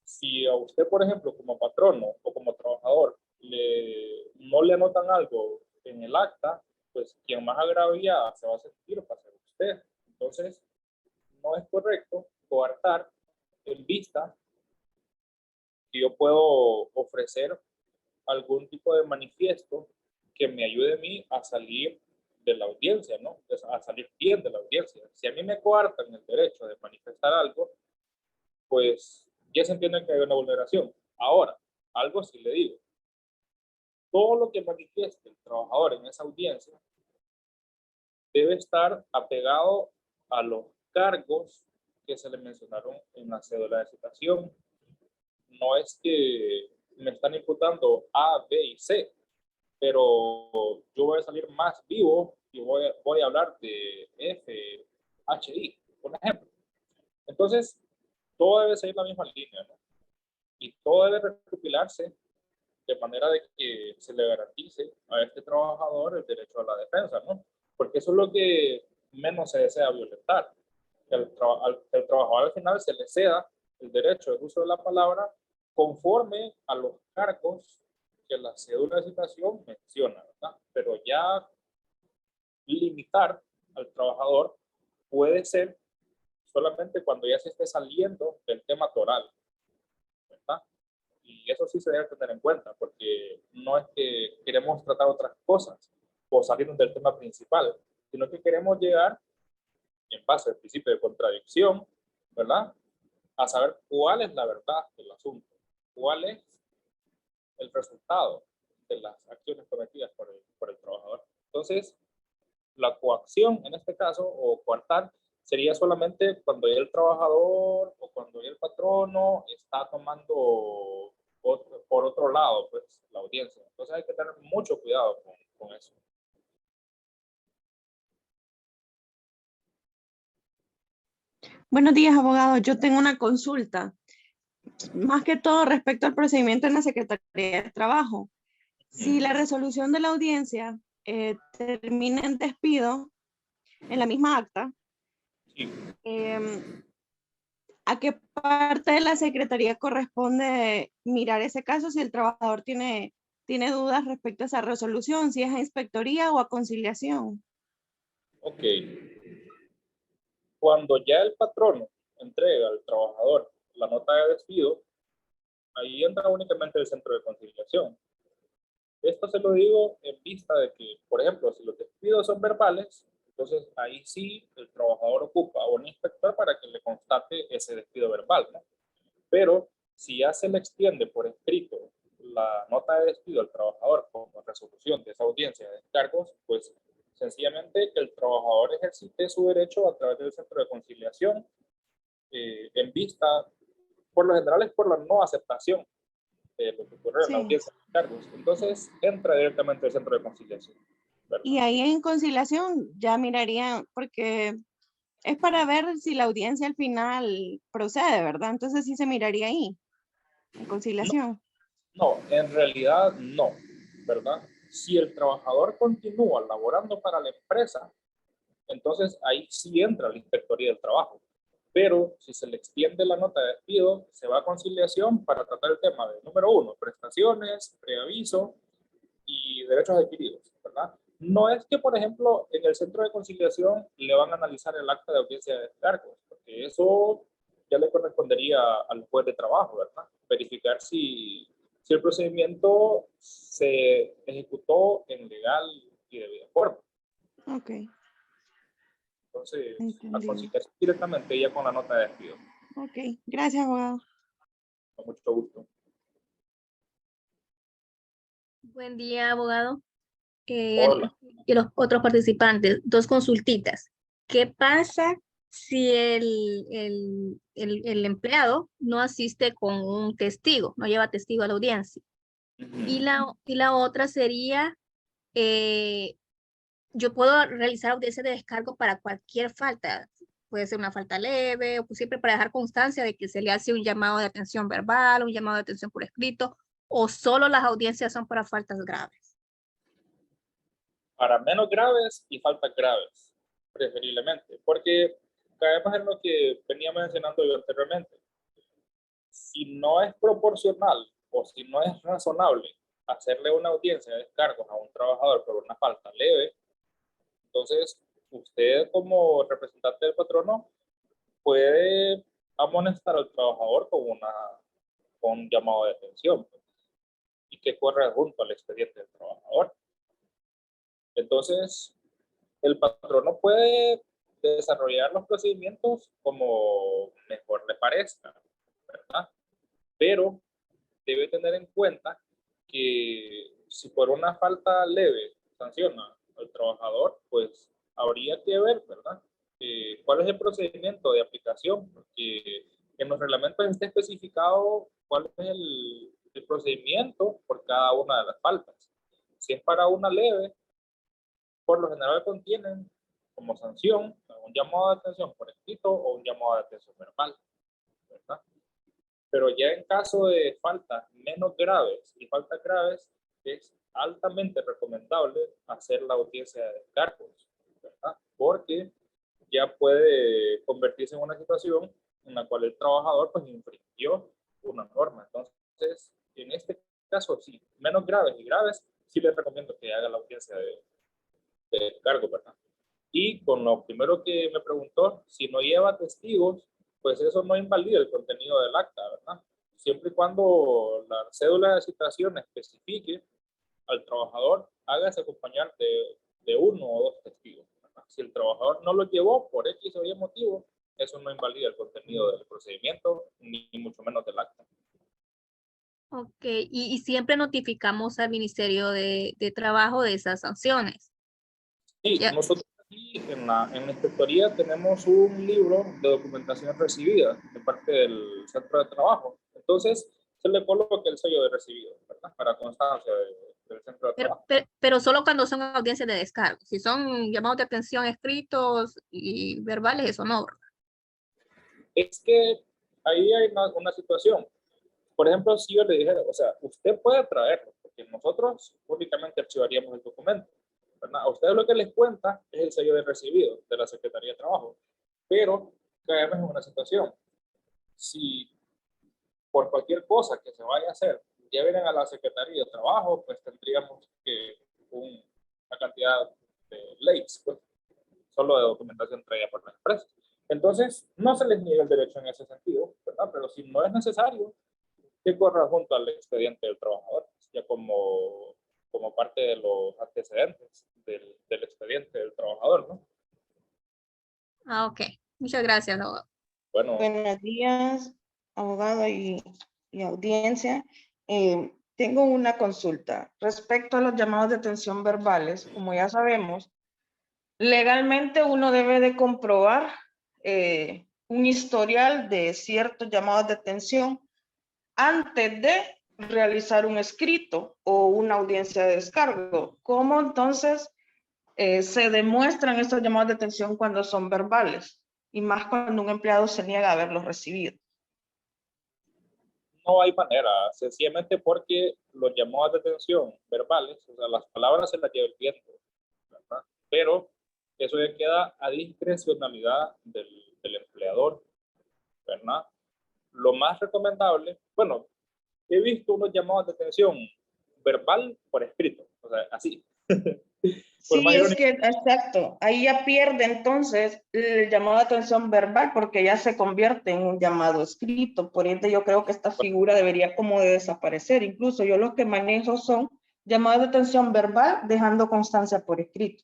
si a usted, por ejemplo, como patrono o como trabajador, no le anotan algo en el acta, pues quien más agraviada se va a sentir va a ser usted. Entonces, no es correcto coartar en vista que yo puedo ofrecer algún tipo de manifiesto que me ayude a mí a salir de la audiencia, ¿no? A salir bien de la audiencia. Si a mí me coartan el derecho de manifestar algo, pues ya se entiende que hay una vulneración. Ahora, algo sí le digo. Todo lo que manifieste el trabajador en esa audiencia debe estar apegado a los cargos que se le mencionaron en la cédula de citación. No es que me están imputando A, B y C, pero yo voy a salir más vivo y voy a hablar de F, H, I, por ejemplo. Entonces, todo debe seguir la misma línea, ¿no? Y todo debe recopilarse de manera de que se le garantice a este trabajador el derecho a la defensa, ¿no? Porque eso es lo que menos se desea violentar. Que el trabajador al final se le ceda el derecho de uso de la palabra conforme a los cargos que la cédula de citación menciona, ¿verdad? Pero ya limitar al trabajador puede ser solamente cuando ya se esté saliendo del tema toral, ¿verdad? Y eso sí se debe tener en cuenta, porque no es que queremos tratar otras cosas, o salirnos del tema principal, sino que queremos llegar, en base al principio de contradicción, ¿verdad?, a saber cuál es la verdad del asunto, cuál es el resultado de las acciones cometidas por el trabajador. Entonces, la coacción en este caso, o coartar, sería solamente cuando ya el trabajador o cuando ya el patrono está tomando por otro lado, pues, la audiencia. Entonces hay que tener mucho cuidado con eso. Buenos días, abogado. Yo tengo una consulta, más que todo respecto al procedimiento en la Secretaría de Trabajo. Si la resolución de la audiencia termina en despido en la misma acta, Sí. ¿a qué parte de la Secretaría corresponde mirar ese caso si el trabajador tiene dudas respecto a esa resolución, si es a inspectoría o a conciliación? Ok. Cuando ya el patrono entrega al trabajador la nota de despido, ahí entra únicamente el centro de conciliación. Esto se lo digo en vista de que, por ejemplo, si los despidos son verbales, entonces ahí sí el trabajador ocupa a un inspector para que le constate ese despido verbal, ¿no? Pero si ya se le extiende por escrito la nota de despido al trabajador como resolución de esa audiencia de descargos, pues sencillamente que el trabajador ejercite su derecho a través del centro de conciliación en vista, por lo general es por la no aceptación de lo que ocurrió en la audiencia de descargos. Entonces entra directamente al centro de conciliación, ¿verdad? Y ahí en conciliación ya miraría, porque es para ver si la audiencia al final procede, ¿verdad? Entonces sí se miraría ahí, en conciliación. No, en realidad no, ¿verdad? Si el trabajador continúa laborando para la empresa, entonces ahí sí entra la inspectoría del trabajo. Pero si se le extiende la nota de despido, se va a conciliación para tratar el tema de, número 1, prestaciones, preaviso y derechos adquiridos, ¿verdad? No es que, por ejemplo, en el centro de conciliación le van a analizar el acta de audiencia de descargos, porque eso ya le correspondería al juez de trabajo, ¿verdad? Verificar si el procedimiento se ejecutó en legal y debida forma. Ok. Entonces, Entendido. a conciliación directamente ya con la nota de despido. Ok, gracias, abogado. Con mucho gusto. Buen día, abogado. Hola. Y los otros participantes, dos consultitas. ¿Qué pasa si el empleado no asiste con un testigo, no lleva testigo a la audiencia? Y la otra sería, yo puedo realizar audiencia de descargo para cualquier falta. Puede ser una falta leve o siempre para dejar constancia de que se le hace un llamado de atención verbal, un llamado de atención por escrito, o solo las audiencias son para faltas graves. Para menos graves y faltas graves, preferiblemente, porque caemos en lo que venía mencionando yo anteriormente. Si no es proporcional o si no es razonable hacerle una audiencia de descargos a un trabajador por una falta leve, entonces usted como representante del patrono puede amonestar al trabajador con un llamado de atención, pues, y que corre junto al expediente del trabajador. Entonces, el patrono puede desarrollar los procedimientos como mejor le parezca, ¿verdad? Pero debe tener en cuenta que si por una falta leve sanciona al trabajador, pues habría que ver, ¿verdad? ¿Cuál es el procedimiento de aplicación? Porque en los reglamentos está especificado cuál es el procedimiento por cada una de las faltas. Si es para una leve, por lo general contienen como sanción un llamado de atención por escrito o un llamado de atención verbal, ¿verdad? Pero ya en caso de faltas menos graves y faltas graves, es altamente recomendable hacer la audiencia de descargos, ¿verdad? Porque ya puede convertirse en una situación en la cual el trabajador pues infringió una norma. Entonces, en este caso, sí, menos graves y graves, sí les recomiendo que haga la audiencia de descargo, ¿verdad? Y con lo primero que me preguntó, si no lleva testigos, pues eso no invalida el contenido del acta, ¿verdad? Siempre y cuando la cédula de citación especifique al trabajador, hágase acompañar de uno o dos testigos, ¿verdad? Si el trabajador no lo llevó por X o Y motivo, eso no invalida el contenido del procedimiento, ni mucho menos del acta. Ok, y siempre notificamos al Ministerio de Trabajo de esas sanciones. Sí, Ya. nosotros aquí en la inspectoría tenemos un libro de documentación recibida de parte del centro de trabajo. Entonces, se le coloca el sello de recibido, ¿verdad? Para constancia del centro de trabajo. Pero solo cuando son audiencias de descargo. Si son llamados de atención escritos y verbales, eso no. Es que ahí hay una situación. Por ejemplo, si yo le dijera, o sea, usted puede traerlo, porque nosotros únicamente archivaríamos el documento, ¿verdad? A ustedes lo que les cuenta es el sello de recibido de la Secretaría de Trabajo, pero caemos en una situación. Si por cualquier cosa que se vaya a hacer lleven a la Secretaría de Trabajo, pues tendríamos que una cantidad de leyes, pues, solo de documentación traída por la empresa. Entonces, no se les niega el derecho en ese sentido, ¿verdad? Pero si no es necesario, que corra junto al expediente del trabajador, ya como parte de los antecedentes del expediente del trabajador, ¿no? Ah, ok. Muchas gracias, abogado. Bueno, Buenos días, abogado y audiencia. Tengo una consulta respecto a los llamados de atención verbales. Como ya sabemos, legalmente uno debe de comprobar un historial de ciertos llamados de atención antes de realizar un escrito o una audiencia de descargo. ¿Cómo entonces se demuestran estos llamados de atención cuando son verbales? Y más cuando un empleado se niega a haberlos recibido. no hay manera, sencillamente porque los llamados de atención verbales, o sea, las palabras se las lleva el viento, ¿verdad? Pero eso ya queda a discrecionalidad del empleador, ¿verdad? Lo más recomendable, bueno, he visto unos llamados de atención verbal por escrito, o sea, así. Sí, es que, exacto, ahí ya pierde entonces el llamado de atención verbal porque ya se convierte en un llamado escrito. Por ende, yo creo que esta figura debería como de desaparecer. Incluso yo los que manejo son llamados de atención verbal dejando constancia por escrito.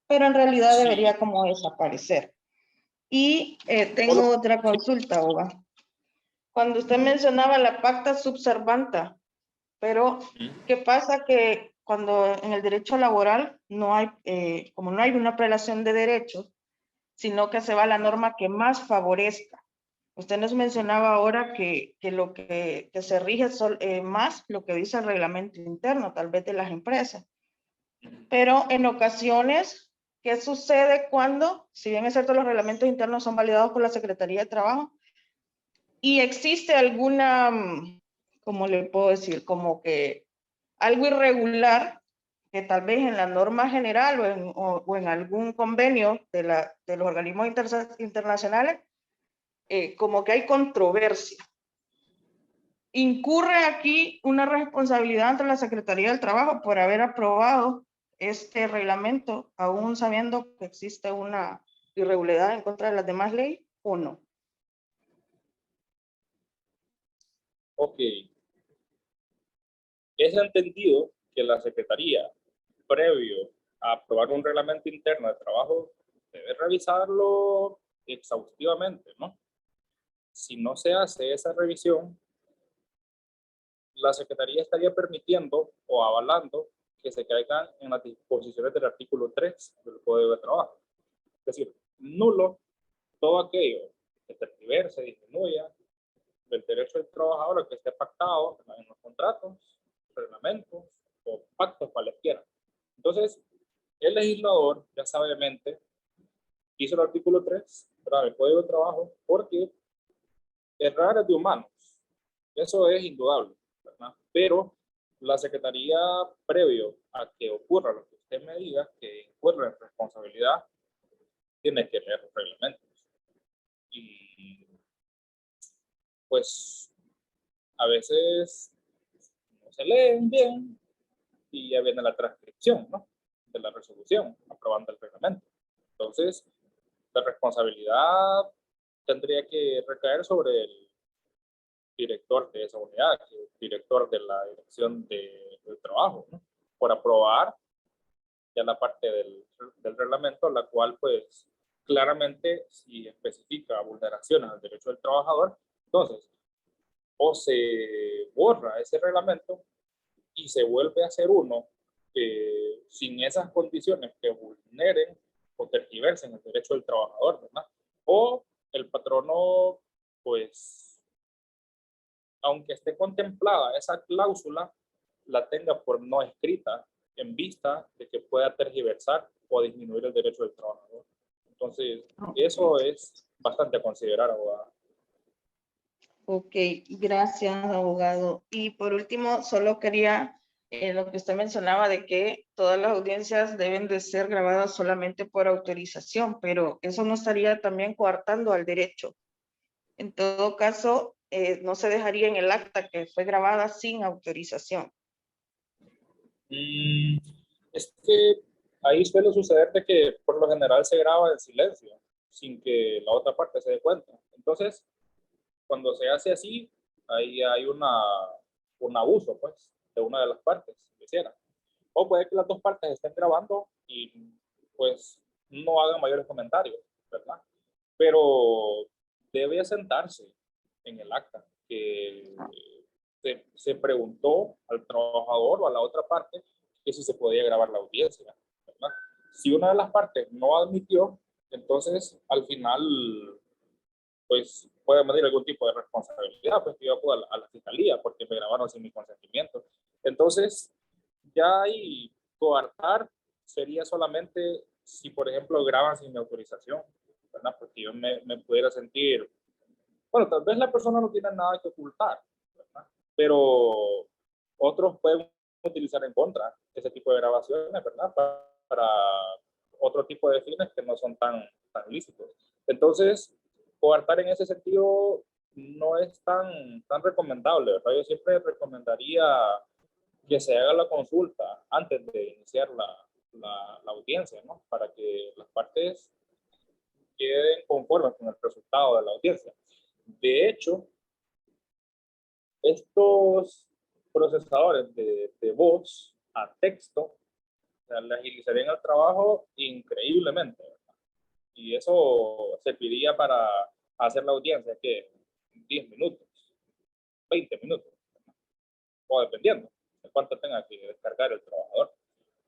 Pero en realidad Sí. debería como desaparecer. Y tengo otra consulta, abogado. Cuando usted mencionaba la pacta subservanta, pero ¿qué pasa? Que cuando en el derecho laboral no hay, como no hay una prelación de derechos, sino que se va a la norma que más favorezca. Usted nos mencionaba ahora que lo que se rige más lo que dice el reglamento interno, tal vez de las empresas. Pero en ocasiones, ¿qué sucede cuando, si bien es cierto los reglamentos internos son validados por la Secretaría de Trabajo, y existe alguna, ¿cómo le puedo decir? Como que algo irregular que tal vez en la norma general o en algún convenio de los organismos internacionales, como que hay controversia. Incurre aquí una responsabilidad ante la Secretaría del Trabajo por haber aprobado este reglamento, aún sabiendo que existe una irregularidad en contra de las demás leyes, ¿o no? Ok. Es entendido que la Secretaría, previo a aprobar un reglamento interno de trabajo, debe revisarlo exhaustivamente, ¿no? Si no se hace esa revisión, la Secretaría estaría permitiendo o avalando que se caigan en las disposiciones del artículo 3 del Código de Trabajo. Es decir, nulo todo aquello que tergiverse, disminuya el derecho del trabajador a que esté pactado en los contratos, reglamentos o pactos cualesquiera. Entonces, el legislador ya sabiamente hizo el artículo 3 del Código de Trabajo porque errar es de humanos. Eso es indudable, ¿verdad? Pero la Secretaría, previo a que ocurra lo que usted me diga, que incurra en responsabilidad, tiene que leer los reglamentos. Y pues a veces no se leen bien y ya viene la transcripción, ¿no? De la resolución aprobando el reglamento. Entonces, la responsabilidad tendría que recaer sobre el director de esa unidad, el director de la dirección del trabajo, ¿no? por aprobar ya la parte del reglamento, la cual pues claramente si especifica vulneraciones al derecho del trabajador, entonces o se borra ese reglamento y se vuelve a hacer uno sin esas condiciones que vulneren o tergiversen el derecho del trabajador, ¿verdad? O el patrono, pues, aunque esté contemplada esa cláusula, la tenga por no escrita en vista de que pueda tergiversar o disminuir el derecho del trabajador. Entonces, eso es bastante a considerar, abogado. Ok, gracias, abogado. Y por último, solo quería lo que usted mencionaba de que todas las audiencias deben de ser grabadas solamente por autorización, pero eso no estaría también coartando al derecho. En todo caso, no se dejaría en el acta que fue grabada sin autorización. Es que ahí suele suceder de que por lo general se graba en silencio, sin que la otra parte se dé cuenta. Entonces, cuando se hace así, ahí hay un abuso, pues, de una de las partes, si quisiera. O puede que las dos partes estén grabando y, pues, no hagan mayores comentarios, ¿verdad? Pero debe sentarse en el acta que se preguntó al trabajador o a la otra parte que si se podía grabar la audiencia, ¿verdad? Si una de las partes no admitió, entonces, al final, pues puede medir algún tipo de responsabilidad, pues que yo acudo a la fiscalía porque me grabaron sin mi consentimiento. Entonces, ya ahí coartar sería solamente si, por ejemplo, graban sin mi autorización, ¿verdad? Porque yo me pudiera sentir, bueno, tal vez la persona no tiene nada que ocultar, ¿verdad? Pero otros pueden utilizar en contra ese tipo de grabaciones, ¿verdad? Para otro tipo de fines que no son tan lícitos. Entonces, coartar en ese sentido no es tan recomendable, ¿verdad? Yo siempre recomendaría que se haga la consulta antes de iniciar la audiencia, ¿no? Para que las partes queden conformes con el resultado de la audiencia. De hecho, estos procesadores de voz a texto, o sea, le agilizarían el trabajo increíblemente, ¿verdad? Y eso serviría para hacer la audiencia que 10 minutos, 20 minutos, ¿verdad? O dependiendo de cuánto tenga que descargar el trabajador.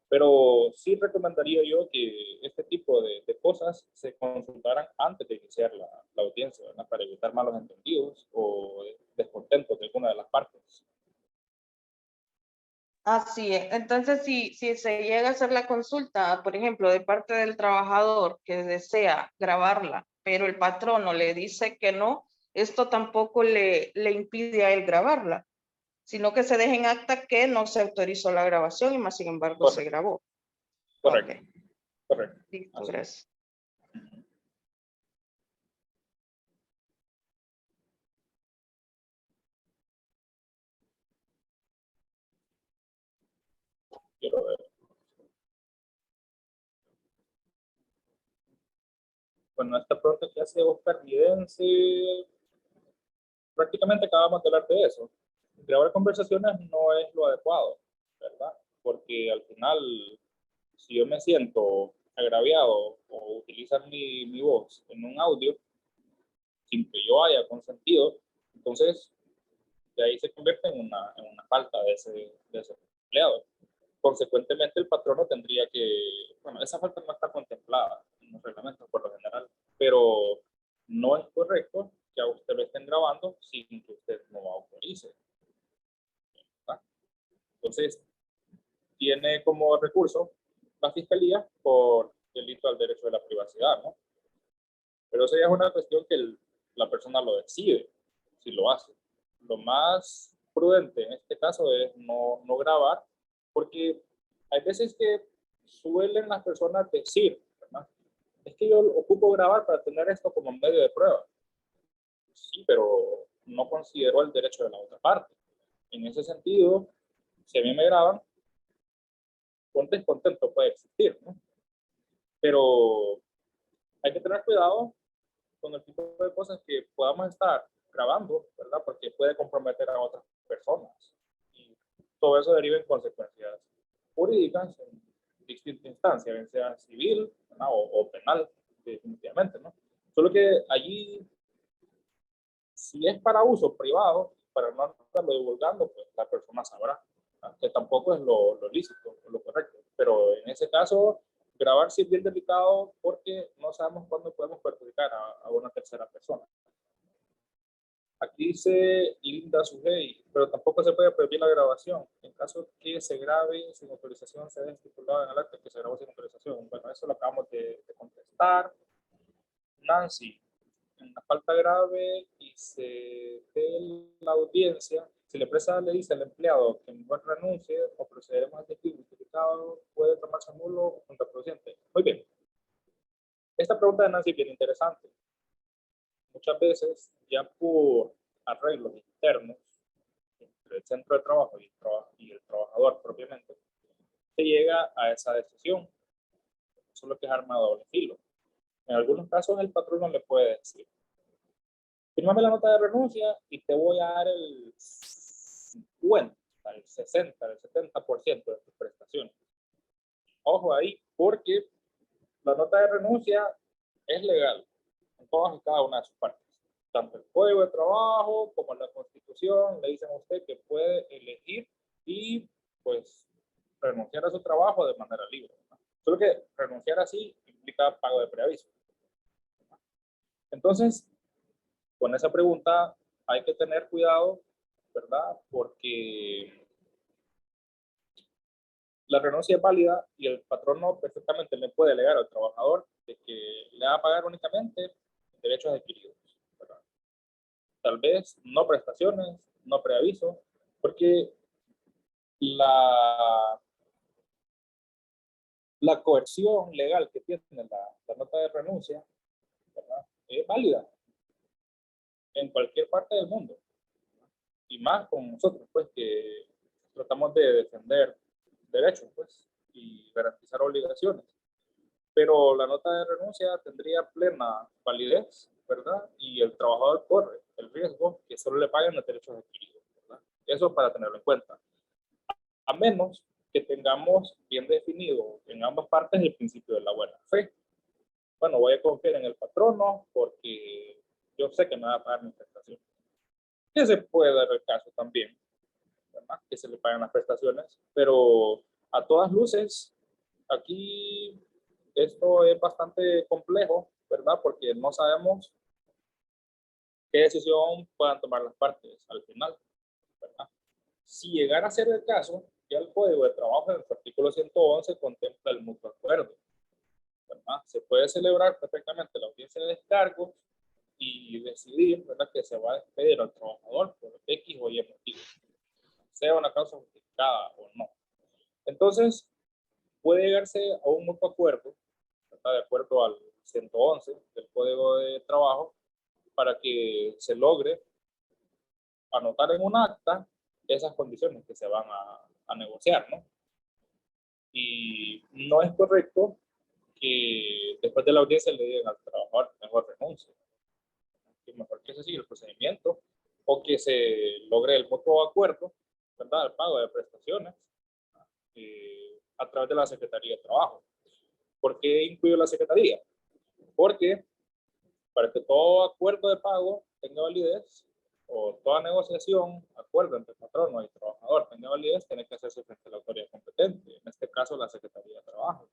Pero sí recomendaría yo que este tipo de cosas se consultaran antes de iniciar la audiencia, ¿verdad? Para evitar malos entendidos o descontentos de alguna de las partes. Así es. Entonces, si se llega a hacer la consulta, por ejemplo, de parte del trabajador que desea grabarla, pero el patrono le dice que no, esto tampoco le impide a él grabarla, sino que se deja en acta que no se autorizó la grabación y más sin embargo Correcto. se grabó. Correcto. Okay. Correcto. Listo, Así. gracias. Quiero ver. Bueno, esta pregunta que hace Oscar Vidense, prácticamente acabamos de hablar de eso. Grabar conversaciones no es lo adecuado, ¿verdad? Porque al final, si yo me siento agraviado o utilizan mi voz en un audio sin que yo haya consentido, entonces de ahí se convierte en una falta de ese empleado. Consecuentemente, el patrono tendría que, bueno, esa falta no está contemplada en los reglamentos por lo general, pero no es correcto que a usted lo estén grabando sin que usted no autorice, ¿verdad? Entonces, tiene como recurso la fiscalía por delito al derecho de la privacidad, ¿no? Pero eso ya es una cuestión que la persona lo decide si lo hace. Lo más prudente en este caso es no grabar, porque hay veces que suelen las personas decir, ¿verdad? Es que yo ocupo grabar para tener esto como medio de prueba. Sí, pero no considero el derecho de la otra parte. En ese sentido, si a mí me graban, un descontento puede existir, ¿no? Pero hay que tener cuidado con el tipo de cosas que podamos estar grabando, ¿verdad? Porque puede comprometer a otras personas. Y todo eso deriva en consecuencias jurídicas en distintas instancias, bien sea civil, ¿verdad? O penal, definitivamente, ¿no? Solo que allí, si es para uso privado, para no estarlo divulgando, pues la persona sabrá, ¿verdad? Que tampoco es lo lícito, lo correcto. Pero en ese caso, grabar sí es bien delicado porque no sabemos cuándo podemos perjudicar a una tercera persona. Aquí dice Linda Sujei, pero tampoco se puede prohibir la grabación. En caso que se grabe sin autorización, se debe estipulado en el acta que se grabó sin autorización. Bueno, eso lo acabamos de contestar. Nancy, en la falta grave y se dé la audiencia, si la empresa le dice al empleado que mejor renuncie o procederemos al despido justificado, puede tomarse nulo o contraproducente. Muy bien. Esta pregunta de Nancy es bien interesante. Muchas veces, ya por arreglos internos entre el centro de trabajo y el trabajador propiamente, se llega a esa decisión. Eso es lo que es arma de doble filo. En algunos casos, el patrono le puede decir: fírmame la nota de renuncia y te voy a dar el 50, el 60, el 70% de tus prestaciones. Ojo ahí, porque la nota de renuncia es legal en todas y cada una de sus partes. Tanto el Código de Trabajo como la Constitución le dicen a usted que puede elegir y pues renunciar a su trabajo de manera libre, ¿no? Solo que renunciar así implica pago de preaviso. Entonces, con esa pregunta hay que tener cuidado, ¿verdad? Porque la renuncia es válida y el patrono perfectamente le puede alegar al trabajador de que le va a pagar únicamente derechos adquiridos, ¿verdad? Tal vez no prestaciones, no preaviso, porque la coerción legal que tiene la nota de renuncia, ¿verdad? Es válida en cualquier parte del mundo. Y más con nosotros, pues, que tratamos de defender derechos, pues, y garantizar obligaciones. Pero la nota de renuncia tendría plena validez, ¿verdad? Y el trabajador corre el riesgo que solo le paguen los derechos adquiridos, ¿verdad? Eso para tenerlo en cuenta. A menos que tengamos bien definido en ambas partes el principio de la buena fe. Bueno, voy a confiar en el patrono porque yo sé que me va a pagar mi prestación. Que se puede dar el caso también, ¿verdad? Que se le pagan las prestaciones, pero a todas luces, aquí esto es bastante complejo, ¿verdad? Porque no sabemos qué decisión puedan tomar las partes al final, ¿verdad? Si llegara a ser el caso, ya el Código de Trabajo en su artículo 111 contempla el mutuo acuerdo, ¿verdad? Se puede celebrar perfectamente la audiencia de descargos y decidir, ¿verdad?, que se va a despedir al trabajador por X o Y motivo, sea una causa justificada o no. Entonces, puede llegarse a un mutuo acuerdo, ¿verdad?, de acuerdo al 111 del Código de Trabajo, para que se logre anotar en un acta esas condiciones que se van a negociar, ¿no? Y no es correcto que después de la audiencia le digan al trabajador mejor renuncie, que mejor que se siga el procedimiento o que se logre el mutuo acuerdo, ¿verdad?, el pago de prestaciones a través de la Secretaría de Trabajo. ¿Por qué incluyo la Secretaría? Porque para que todo acuerdo de pago tenga validez o toda negociación, acuerdo entre patrono y trabajador tenga validez, tiene que hacerse frente a la autoridad competente, en este caso la Secretaría de Trabajo.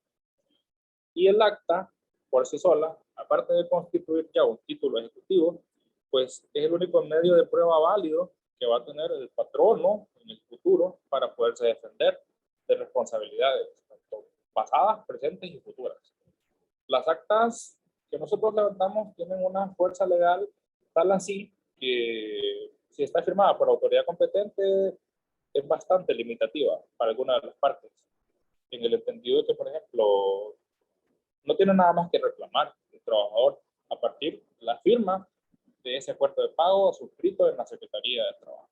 Y el acta, por sí sola, aparte de constituir ya un título ejecutivo, pues es el único medio de prueba válido que va a tener el patrono en el futuro para poderse defender de responsabilidades, tanto pasadas, presentes y futuras. Las actas que nosotros levantamos tienen una fuerza legal tal así que si está firmada por autoridad competente es bastante limitativa para alguna de las partes, en el entendido de que, por ejemplo, no tiene nada más que reclamar el trabajador a partir de la firma de ese acuerdo de pago suscrito en la Secretaría de Trabajo.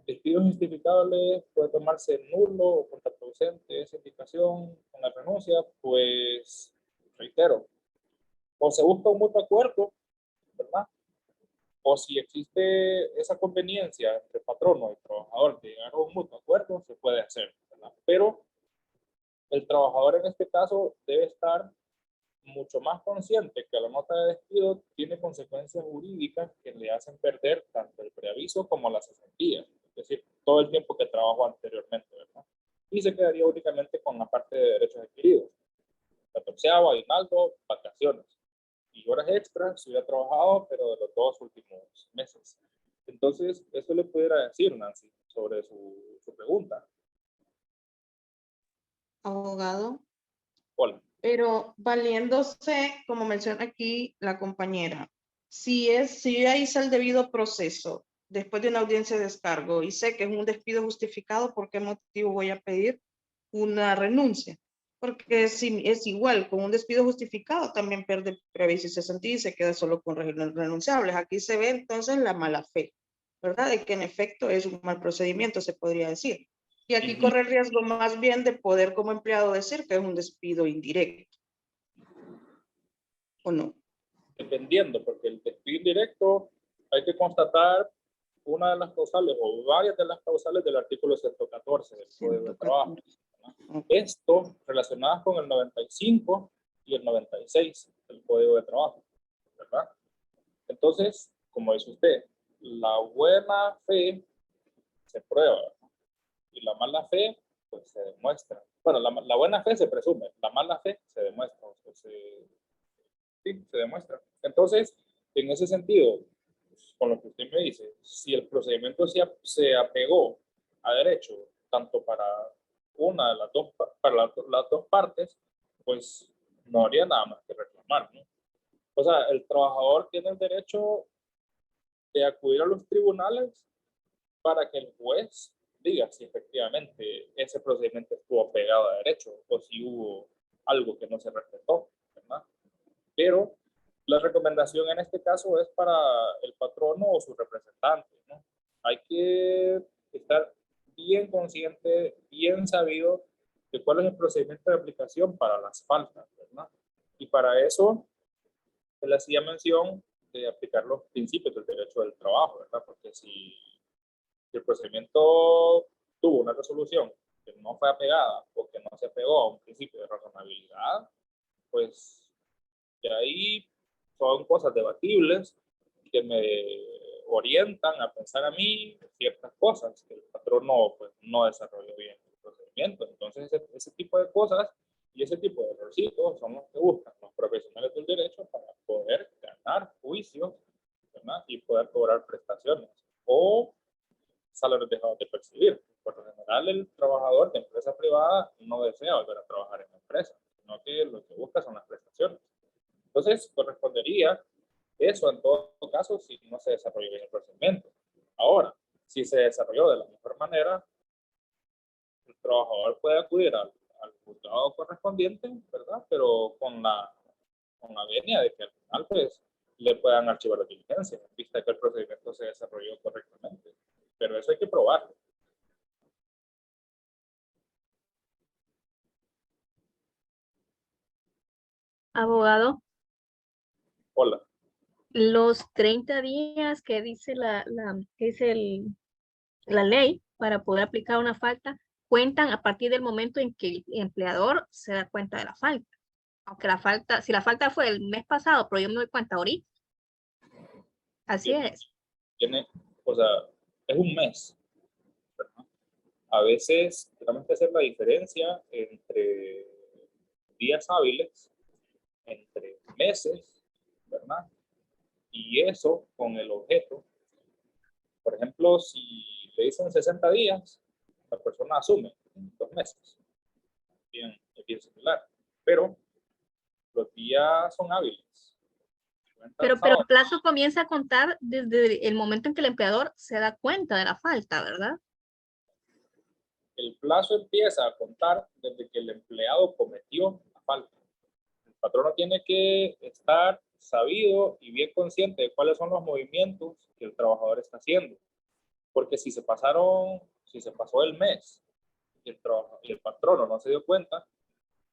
Despido injustificable puede tomarse nulo o contraproducente esa indicación con la renuncia, pues reitero, o se busca un mutuo acuerdo, ¿verdad?, O si existe esa conveniencia entre patrono y trabajador de llegar a un mutuo acuerdo, se puede hacer, ¿verdad? Pero el trabajador en este caso debe estar mucho más consciente que la nota de despido tiene consecuencias jurídicas que le hacen perder tanto el preaviso como las cesantías, es decir, todo el tiempo que trabajó anteriormente, ¿verdad? Y se quedaría únicamente con la parte de derechos adquiridos, 14avo, aguinaldo, vacaciones y horas extras si hubiera trabajado, pero de los 2 últimos meses. Entonces, eso le pudiera decir, Nancy, sobre su pregunta. Abogado, Hola. pero valiéndose, como menciona aquí la compañera, si yo ya hice el debido proceso después de una audiencia de descargo y sé que es un despido justificado, ¿por qué motivo voy a pedir una renuncia? Porque si es igual, con un despido justificado también pierde preaviso y cesantía y se queda solo con renunciables. Aquí se ve entonces la mala fe, ¿verdad? De que en efecto es un mal procedimiento, se podría decir. Y aquí corre el riesgo más bien de poder como empleado decir que es un despido indirecto. ¿O no? Dependiendo, porque el despido indirecto hay que constatar una de las causales o varias de las causales del artículo 114 del Código de Trabajo. Esto relacionadas con el 95 y el 96 del Código de Trabajo, ¿verdad? Entonces, como dice usted, la buena fe se prueba, ¿no? Y la mala fe, pues se demuestra. Bueno, la buena fe se presume, la mala fe se demuestra, o sea, sí, se demuestra. Entonces, en ese sentido, pues, con lo que usted me dice, si el procedimiento se apegó a derecho, tanto para una de las dos, para las dos partes, pues no habría nada más que reclamar, ¿no? O sea, el trabajador tiene el derecho de acudir a los tribunales para que el juez diga si efectivamente ese procedimiento estuvo pegado a derecho o si hubo algo que no se respetó, ¿verdad? Pero la recomendación en este caso es para el patrono o su representante, ¿no? Hay que estar bien consciente, bien sabido de cuál es el procedimiento de aplicación para las faltas, ¿verdad? Y para eso él hacía mención de aplicar los principios del derecho del trabajo, ¿verdad? Porque si el procedimiento tuvo una resolución que no fue apegada o que no se apegó a un principio de razonabilidad, pues de ahí son cosas debatibles que me orientan a pensar a mí ciertas cosas que el patrono pues, no desarrolló bien el procedimiento. Entonces, ese tipo de cosas y ese tipo de errorcitos son los que buscan los profesionales del derecho para poder ganar juicios, ¿verdad? Y poder cobrar prestaciones o salarios dejados de percibir. Por lo general, el trabajador de empresa privada no desea volver a trabajar en la empresa, sino que lo que busca son las prestaciones. Entonces, correspondería eso en todo caso si no se desarrolló bien el procedimiento. Ahora, si se desarrolló de la mejor manera, el trabajador puede acudir al juzgado correspondiente, ¿verdad? Pero con la venia de que al final, pues, le puedan archivar la diligencia, en vista de que el procedimiento se desarrolló correctamente. Pero eso hay que probarlo. Abogado, Hola. los 30 días que dice la ley para poder aplicar una falta cuentan a partir del momento en que el empleador se da cuenta de la falta. Aunque si la falta fue el mes pasado, pero yo me doy cuenta ahorita. Así es. Tiene, o sea, es un mes, ¿verdad? A veces tenemos que hacer la diferencia entre días hábiles, entre meses, ¿verdad? Y eso con el objeto. Por ejemplo, si le dicen 60 días, la persona asume 2 meses. Bien, es bien similar. Pero los días son hábiles. Pero el plazo comienza a contar desde el momento en que el empleador se da cuenta de la falta, ¿verdad? El plazo empieza a contar desde que el empleado cometió la falta. El patrono tiene que estar sabido y bien consciente de cuáles son los movimientos que el trabajador está haciendo. Porque si se pasó el mes y el patrono no se dio cuenta,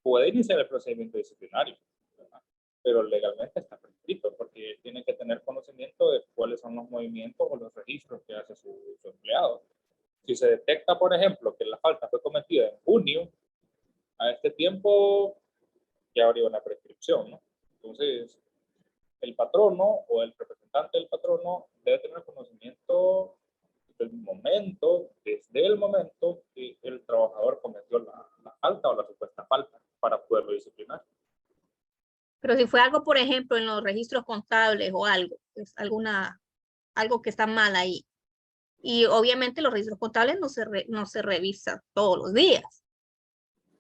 puede iniciar el procedimiento disciplinario, ¿verdad? pero legalmente está prescrito porque tiene que tener conocimiento de cuáles son los movimientos o los registros que hace su empleado. Si se detecta, por ejemplo, que la falta fue cometida en junio, a este tiempo ya habría una prescripción, ¿no? Entonces, el patrono o el representante del patrono debe tener conocimiento desde el momento que el trabajador cometió la falta o la supuesta falta para poderlo disciplinar. Pero si fue algo, por ejemplo, en los registros contables o algo, es algo que está mal ahí. Y obviamente los registros contables no se revisan todos los días,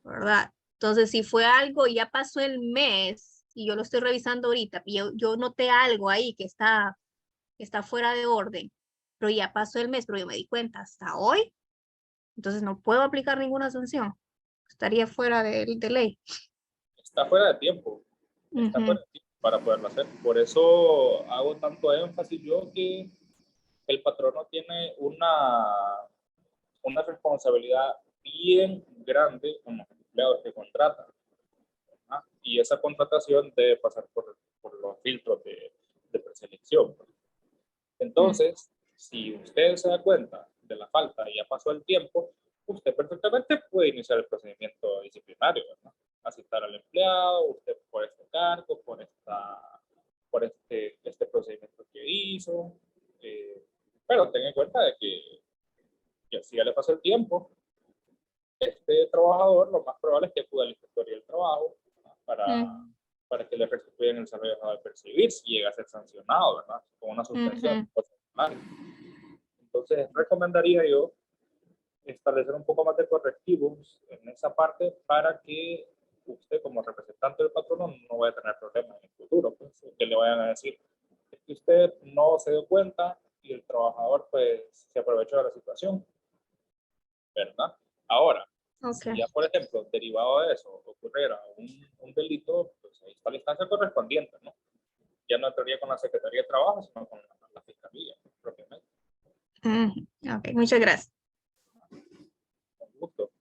¿verdad? Entonces, si fue algo, ya pasó el mes y yo lo estoy revisando ahorita, y yo noté algo ahí que está fuera de orden, pero ya pasó el mes, pero yo me di cuenta hasta hoy, entonces no puedo aplicar ninguna sanción. Estaría fuera de ley. Está fuera de tiempo. Está fuera de tiempo para poderlo hacer. Por eso hago tanto énfasis yo que el patrono tiene una responsabilidad bien grande con los empleados que contratan. ¿Ah? Y esa contratación debe pasar por los filtros de preselección. Entonces, si usted se da cuenta de la falta y ya pasó el tiempo, usted perfectamente puede iniciar el procedimiento disciplinario, ¿no? Aceptar al empleado, usted por este cargo, por este procedimiento que hizo. Pero tenga en cuenta de que si ya le pasó el tiempo, este trabajador lo más probable es que acuda a la Inspectoría del Trabajo, ¿no? para que le restituyan el salario dejado de percibir si llega a ser sancionado, ¿verdad? Con una suspensión. Entonces, recomendaría yo establecer un poco más de correctivos en esa parte para que usted como representante del patrono no vaya a tener problemas en el futuro, pues, que le vayan a decir que usted no se dio cuenta y el trabajador pues se aprovechó de la situación, ¿verdad? Ahora, si ya por ejemplo derivado de eso ocurriera un delito, pues ahí está la instancia correspondiente, ¿no? Ya no entraría con la Secretaría de Trabajo, sino con la Fiscalía propiamente. Ok, muchas gracias. Con gusto.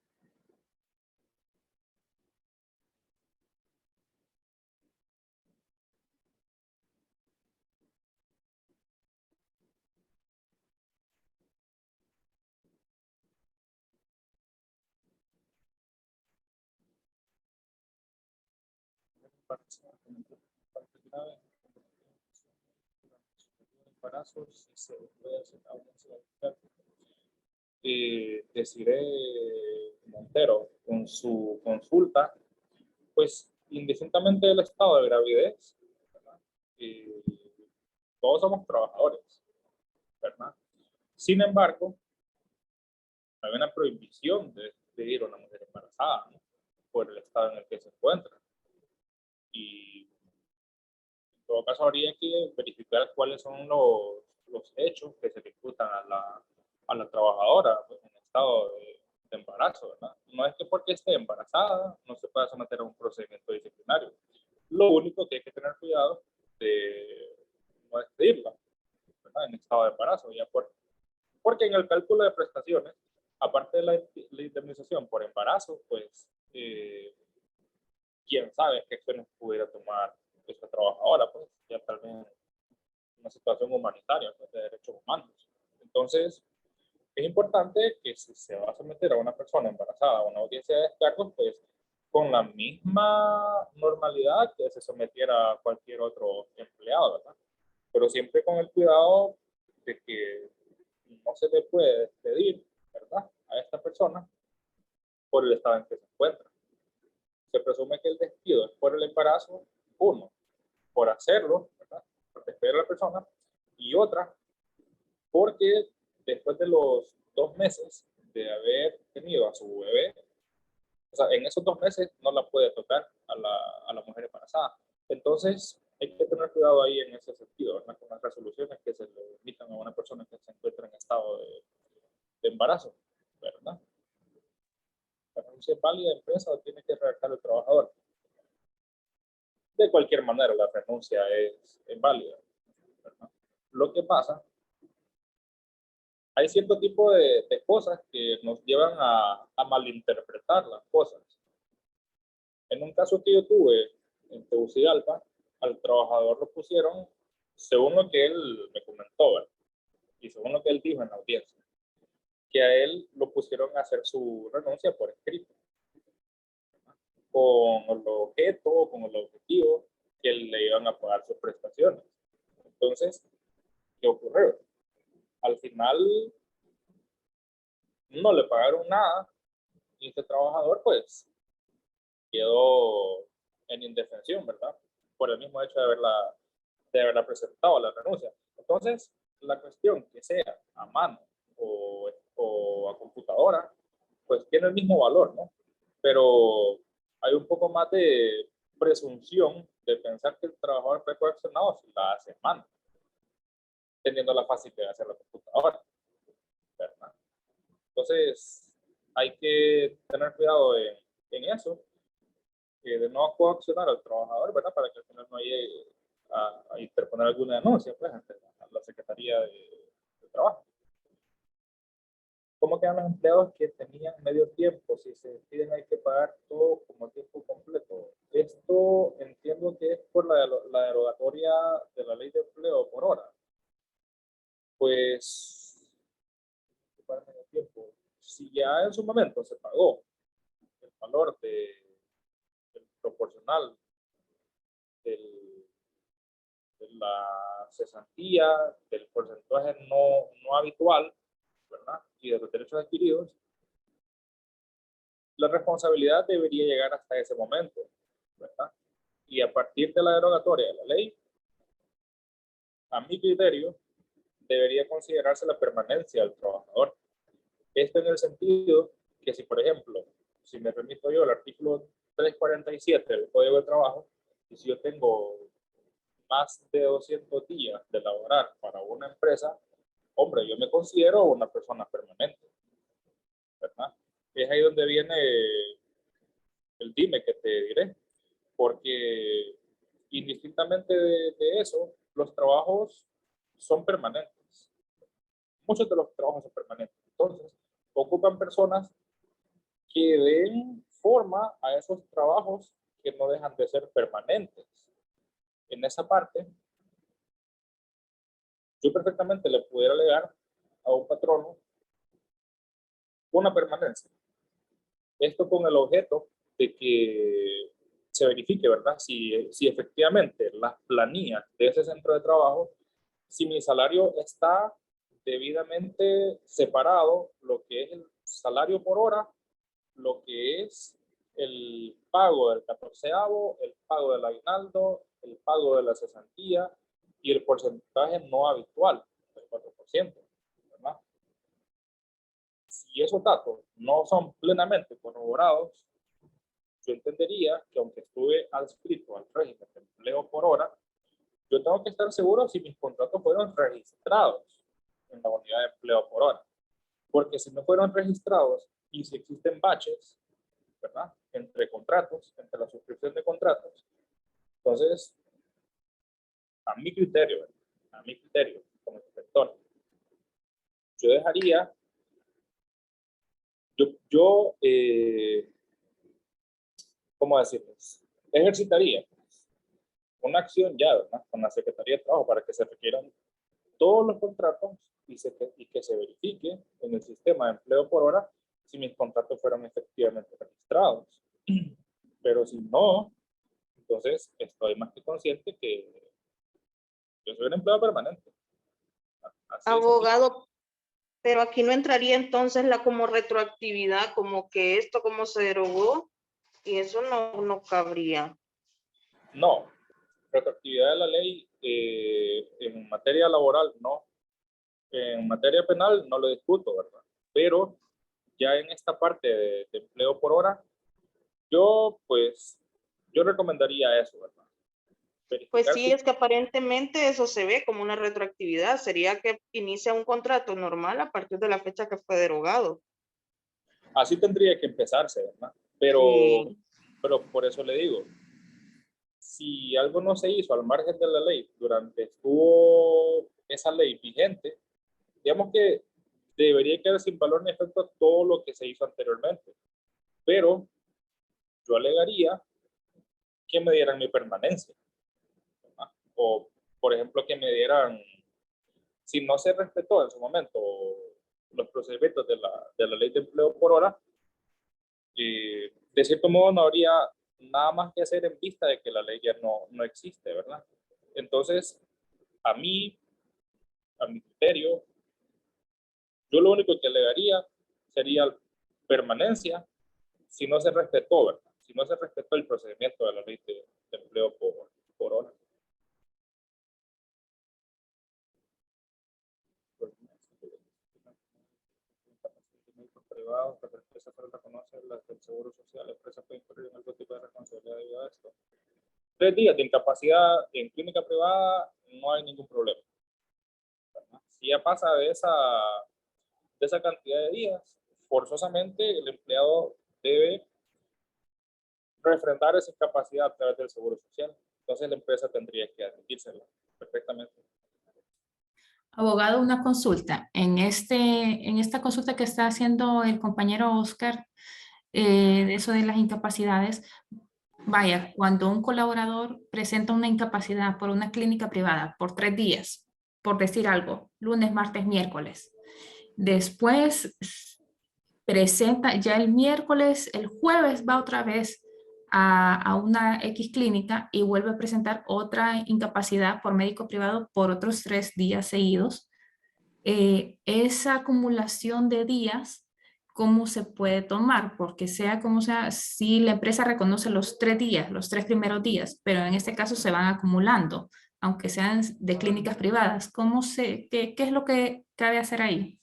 Embarazos, si se puede hacer Desiree Montero con su consulta, pues indistintamente del estado de gravidez, ¿verdad? Todos somos trabajadores, ¿verdad? Sin embargo, hay una prohibición de despedir a una mujer embarazada, ¿no? Por el estado en el que se encuentra. Y en todo caso habría que verificar cuáles son los hechos que se le imputan a la trabajadora pues, en estado de embarazo, ¿verdad? No es que porque esté embarazada no se pueda someter a un procedimiento disciplinario. Lo único que hay que tener cuidado de no despedirla, ¿verdad? En estado de embarazo, porque en el cálculo de prestaciones, aparte de la indemnización por embarazo, pues quién sabe qué acciones pudiera tomar esta trabajadora, pues ya tal vez una situación humanitaria, pues, de derechos humanos. Entonces, es importante que si se va a someter a una persona embarazada a una audiencia de descargos, pues con la misma normalidad que se sometiera a cualquier otro empleado, ¿verdad? Pero siempre con el cuidado de que no se le puede despedir, ¿verdad? A esta persona por el estado en que se encuentra. Se presume que el despido es por el embarazo, uno, por hacerlo, ¿verdad? Por despedir a la persona, y otra, porque después de los 2 meses de haber tenido a su bebé, o sea, en esos 2 meses no la puede tocar a la mujer embarazada. Entonces, hay que tener cuidado ahí en ese sentido, ¿verdad? Con las resoluciones que se le emitan a una persona que se encuentra en estado de embarazo, ¿verdad? La renuncia es válida de empresa o tiene que redactar el trabajador. De cualquier manera, la renuncia es válida, ¿verdad? Lo que pasa, hay cierto tipo de cosas que nos llevan a malinterpretar las cosas. En un caso que yo tuve en Tegucigalpa, al trabajador lo pusieron, según lo que él me comentó, ¿verdad? Y según lo que él dijo en la audiencia, que a él lo pusieron a hacer su renuncia por escrito, con el objeto, con el objetivo que le iban a pagar sus prestaciones. Entonces, ¿qué ocurrió? Al final no le pagaron nada y este trabajador pues quedó en indefensión, ¿verdad? Por el mismo hecho de haberla presentado la renuncia. Entonces, la cuestión que sea a mano o a computadora, pues tiene el mismo valor, ¿no? Pero hay un poco más de presunción de pensar que el trabajador fue coaccionado si la hace a mano, teniendo la facilidad de hacer la computadora, ¿verdad? Entonces, hay que tener cuidado en eso, de no coaccionar al trabajador, ¿verdad? Para que al final no llegue a interponer alguna denuncia, pues, ante la Secretaría de Trabajo. ¿Cómo quedan los empleados que tenían medio tiempo? Si se despiden hay que pagar todo como tiempo completo. Esto entiendo que es por la derogatoria de la ley de empleo por hora. Pues, para medio tiempo. Si ya en su momento se pagó el valor del proporcional de la cesantía, del porcentaje no habitual, ¿verdad? Y de los derechos adquiridos, la responsabilidad debería llegar hasta ese momento, ¿verdad? Y a partir de la derogatoria de la ley, a mi criterio, debería considerarse la permanencia del trabajador. Esto en el sentido que si, por ejemplo, si me remito yo al artículo 347 del Código de Trabajo, y si yo tengo más de 200 días de laborar para una empresa, hombre, yo me considero una persona permanente, ¿verdad? Es ahí donde viene el dime que te diré, porque indistintamente de eso, los trabajos son permanentes. Muchos de los trabajos son permanentes. Entonces, ocupan personas que den forma a esos trabajos que no dejan de ser permanentes. En esa parte, yo perfectamente le pudiera alegar a un patrono una permanencia. Esto con el objeto de que se verifique, ¿verdad? Si efectivamente las planillas de ese centro de trabajo, si mi salario está debidamente separado, lo que es el salario por hora, lo que es el pago del 14avo, el pago del aguinaldo, el pago de la cesantía y el porcentaje no habitual, del 4%, ¿verdad? Si esos datos no son plenamente corroborados, yo entendería que aunque estuve adscrito al régimen de empleo por hora, yo tengo que estar seguro si mis contratos fueron registrados en la unidad de empleo por hora. Porque si no fueron registrados y si existen baches, ¿verdad? Entre contratos, entre la suscripción de contratos, entonces, a mi criterio como inspector, yo dejaría, ¿cómo decirles? Ejercitaría una acción ya, ¿verdad? Con la Secretaría de Trabajo para que se requieran todos los contratos y que se verifique en el sistema de empleo por hora si mis contratos fueron efectivamente registrados. Pero si no, entonces estoy más que consciente que yo soy un empleado permanente. Así Abogado, pero aquí no entraría entonces la como retroactividad, como que esto como se derogó, y eso no cabría. No, retroactividad de la ley en materia laboral no. En materia penal no lo discuto, ¿verdad? Pero ya en esta parte de empleo por hora, yo recomendaría eso, ¿verdad? Pues sí, es que aparentemente eso se ve como una retroactividad. Sería que inicia un contrato normal a partir de la fecha que fue derogado. Así tendría que empezarse, ¿verdad? Pero por eso le digo, si algo no se hizo al margen de la ley durante estuvo esa ley vigente, digamos que debería quedar sin valor ni efecto todo lo que se hizo anteriormente. Pero yo alegaría que me dieran mi permanencia. O, por ejemplo, que me dieran, si no se respetó en su momento los procedimientos de la ley de empleo por hora, de cierto modo no habría nada más que hacer en vista de que la ley ya no existe, ¿verdad? Entonces, a mi criterio, yo lo único que alegaría sería permanencia si no se respetó, ¿verdad? Si no se respetó el procedimiento de la ley de empleo por hora. Privados, que la empresa reconoce las del Seguro Social, la empresa puede incurrir en algún tipo de responsabilidad debido a esto. 3 días de incapacidad en clínica privada, no hay ningún problema. Si ya pasa de esa cantidad de días, forzosamente el empleado debe refrendar esa incapacidad a través del Seguro Social. Entonces la empresa tendría que admitírsela perfectamente. Abogado, una consulta. En esta consulta que está haciendo el compañero Oscar, de eso de las incapacidades, vaya, cuando un colaborador presenta una incapacidad por una clínica privada por 3 días, por decir algo, lunes, martes, miércoles, después presenta ya el miércoles, el jueves va otra vez a una X clínica y vuelve a presentar otra incapacidad por médico privado por otros 3 días seguidos. Esa acumulación de días, ¿cómo se puede tomar? Porque sea como sea, si la empresa reconoce los 3 días, los 3 primeros días, pero en este caso se van acumulando, aunque sean de clínicas privadas, ¿qué es lo que cabe hacer ahí?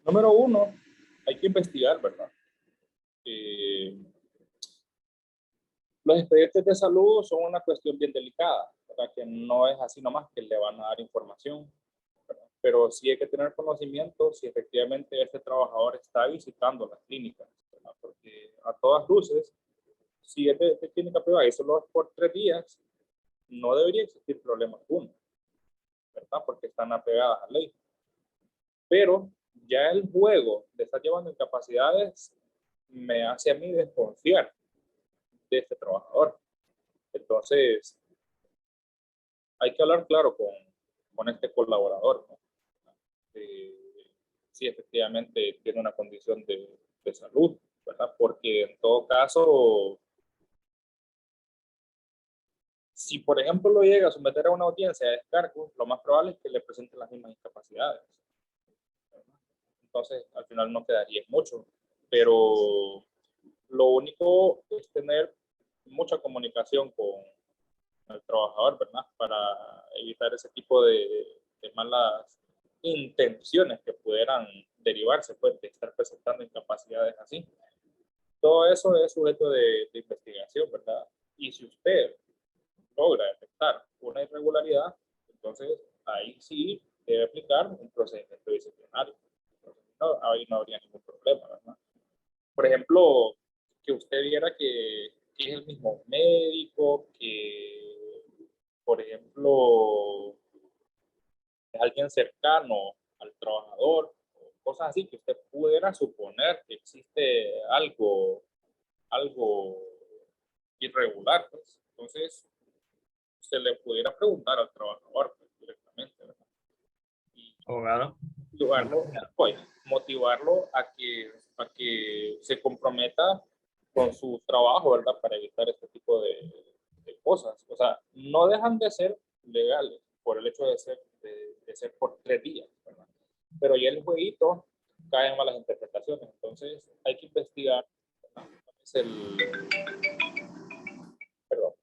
Número 1, hay que investigar, ¿verdad? Los expedientes de salud son una cuestión bien delicada, ¿verdad? Que no es así nomás que le van a dar información, ¿verdad? Pero sí hay que tener conocimiento si efectivamente este trabajador está visitando las clínicas, ¿verdad? Porque a todas luces, si es de clínica privada y solo es por 3 días, no debería existir problema alguno, ¿verdad? Porque están apegadas a la ley. Pero ya el juego de estar llevando incapacidades me hace a mí desconfiar de este trabajador. Entonces, hay que hablar claro con este colaborador, ¿no? Si efectivamente tiene una condición de salud, ¿verdad? Porque en todo caso, si por ejemplo lo llega a someter a una audiencia de descargo, lo más probable es que le presenten las mismas incapacidades, ¿verdad? Entonces, al final no quedaría mucho, pero lo único es tener mucha comunicación con el trabajador, ¿verdad? Para evitar ese tipo de malas intenciones que pudieran derivarse, pues, de estar presentando incapacidades así. Todo eso es sujeto de investigación, ¿verdad? Y si usted logra detectar una irregularidad, entonces ahí sí debe aplicar un procedimiento disciplinario. No, ahí no habría ningún problema, ¿verdad? Por ejemplo, que usted viera que es el mismo médico, que, por ejemplo, es alguien cercano al trabajador, cosas así, que usted pudiera suponer que existe algo irregular, pues. Entonces, se le pudiera preguntar al trabajador, pues, directamente, ¿verdad? Y Abogado. Motivarlo a que se comprometa con su trabajo, ¿verdad? Para evitar este tipo de cosas. O sea, no dejan de ser legales por el hecho de ser por 3 días, ¿verdad? Pero ya el jueguito cae en malas interpretaciones. Entonces, hay que investigar, ¿verdad?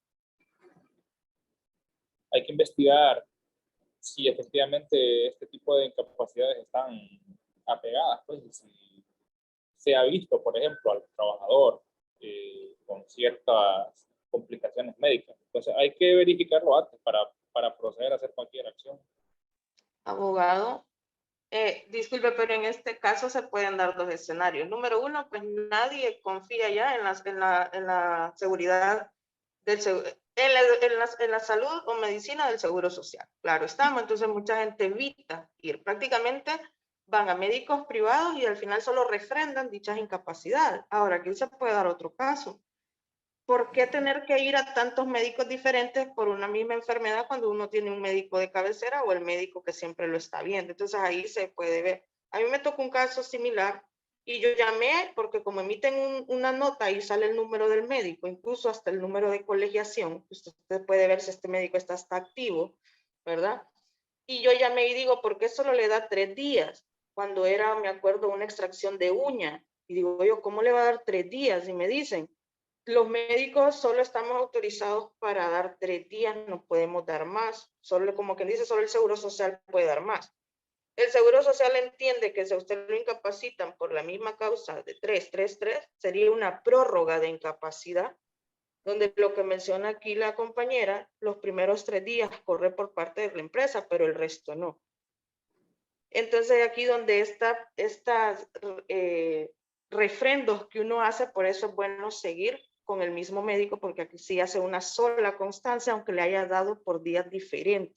Hay que investigar si efectivamente este tipo de incapacidades están apegadas, pues, y si se ha visto, por ejemplo, al trabajador con ciertas complicaciones médicas. Entonces, hay que verificarlo antes para proceder a hacer cualquier acción. Abogado, disculpe, pero en este caso se pueden dar 2 escenarios. Número 1, pues nadie confía ya en la seguridad del seguro, en la salud o medicina del Seguro Social. Claro, estamos, entonces mucha gente evita ir. Prácticamente van a médicos privados y al final solo refrendan dichas incapacidades. Ahora, aquí se puede dar otro caso. ¿por qué tener que ir a tantos médicos diferentes por una misma enfermedad cuando uno tiene un médico de cabecera o el médico que siempre lo está viendo? Entonces ahí se puede ver. A mí me tocó un caso similar y yo llamé porque como emiten una nota y sale el número del médico, incluso hasta el número de colegiación, usted puede ver si este médico está activo, ¿verdad? Y yo llamé y digo, ¿por qué solo le da 3 días? Cuando era, me acuerdo, una extracción de uña. Y digo yo, ¿cómo le va a dar 3 días? Y me dicen, los médicos solo estamos autorizados para dar 3 días, no podemos dar más. Solo, como quien dice, solo el Seguro Social puede dar más. El Seguro Social entiende que si a usted lo incapacitan por la misma causa de 333, sería una prórroga de incapacidad, donde lo que menciona aquí la compañera, los primeros 3 días corre por parte de la empresa, pero el resto no. Entonces aquí donde estas refrendos que uno hace, por eso es bueno seguir con el mismo médico, porque aquí sí hace una sola constancia, aunque le haya dado por días diferentes.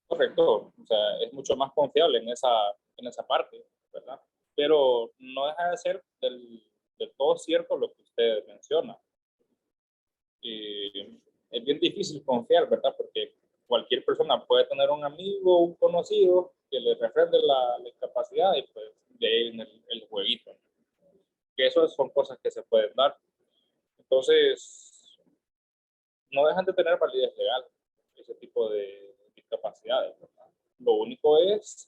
Correcto, o sea, es mucho más confiable en esa parte, ¿verdad? Pero no deja de ser del todo cierto lo que usted menciona. Es bien difícil confiar, ¿verdad? Porque cualquier persona puede tener un amigo, un conocido que le refrende la incapacidad y pues de ahí viene el jueguito. Que eso son cosas que se pueden dar. Entonces, no dejan de tener validez legal ese tipo de discapacidades, ¿verdad? Lo único es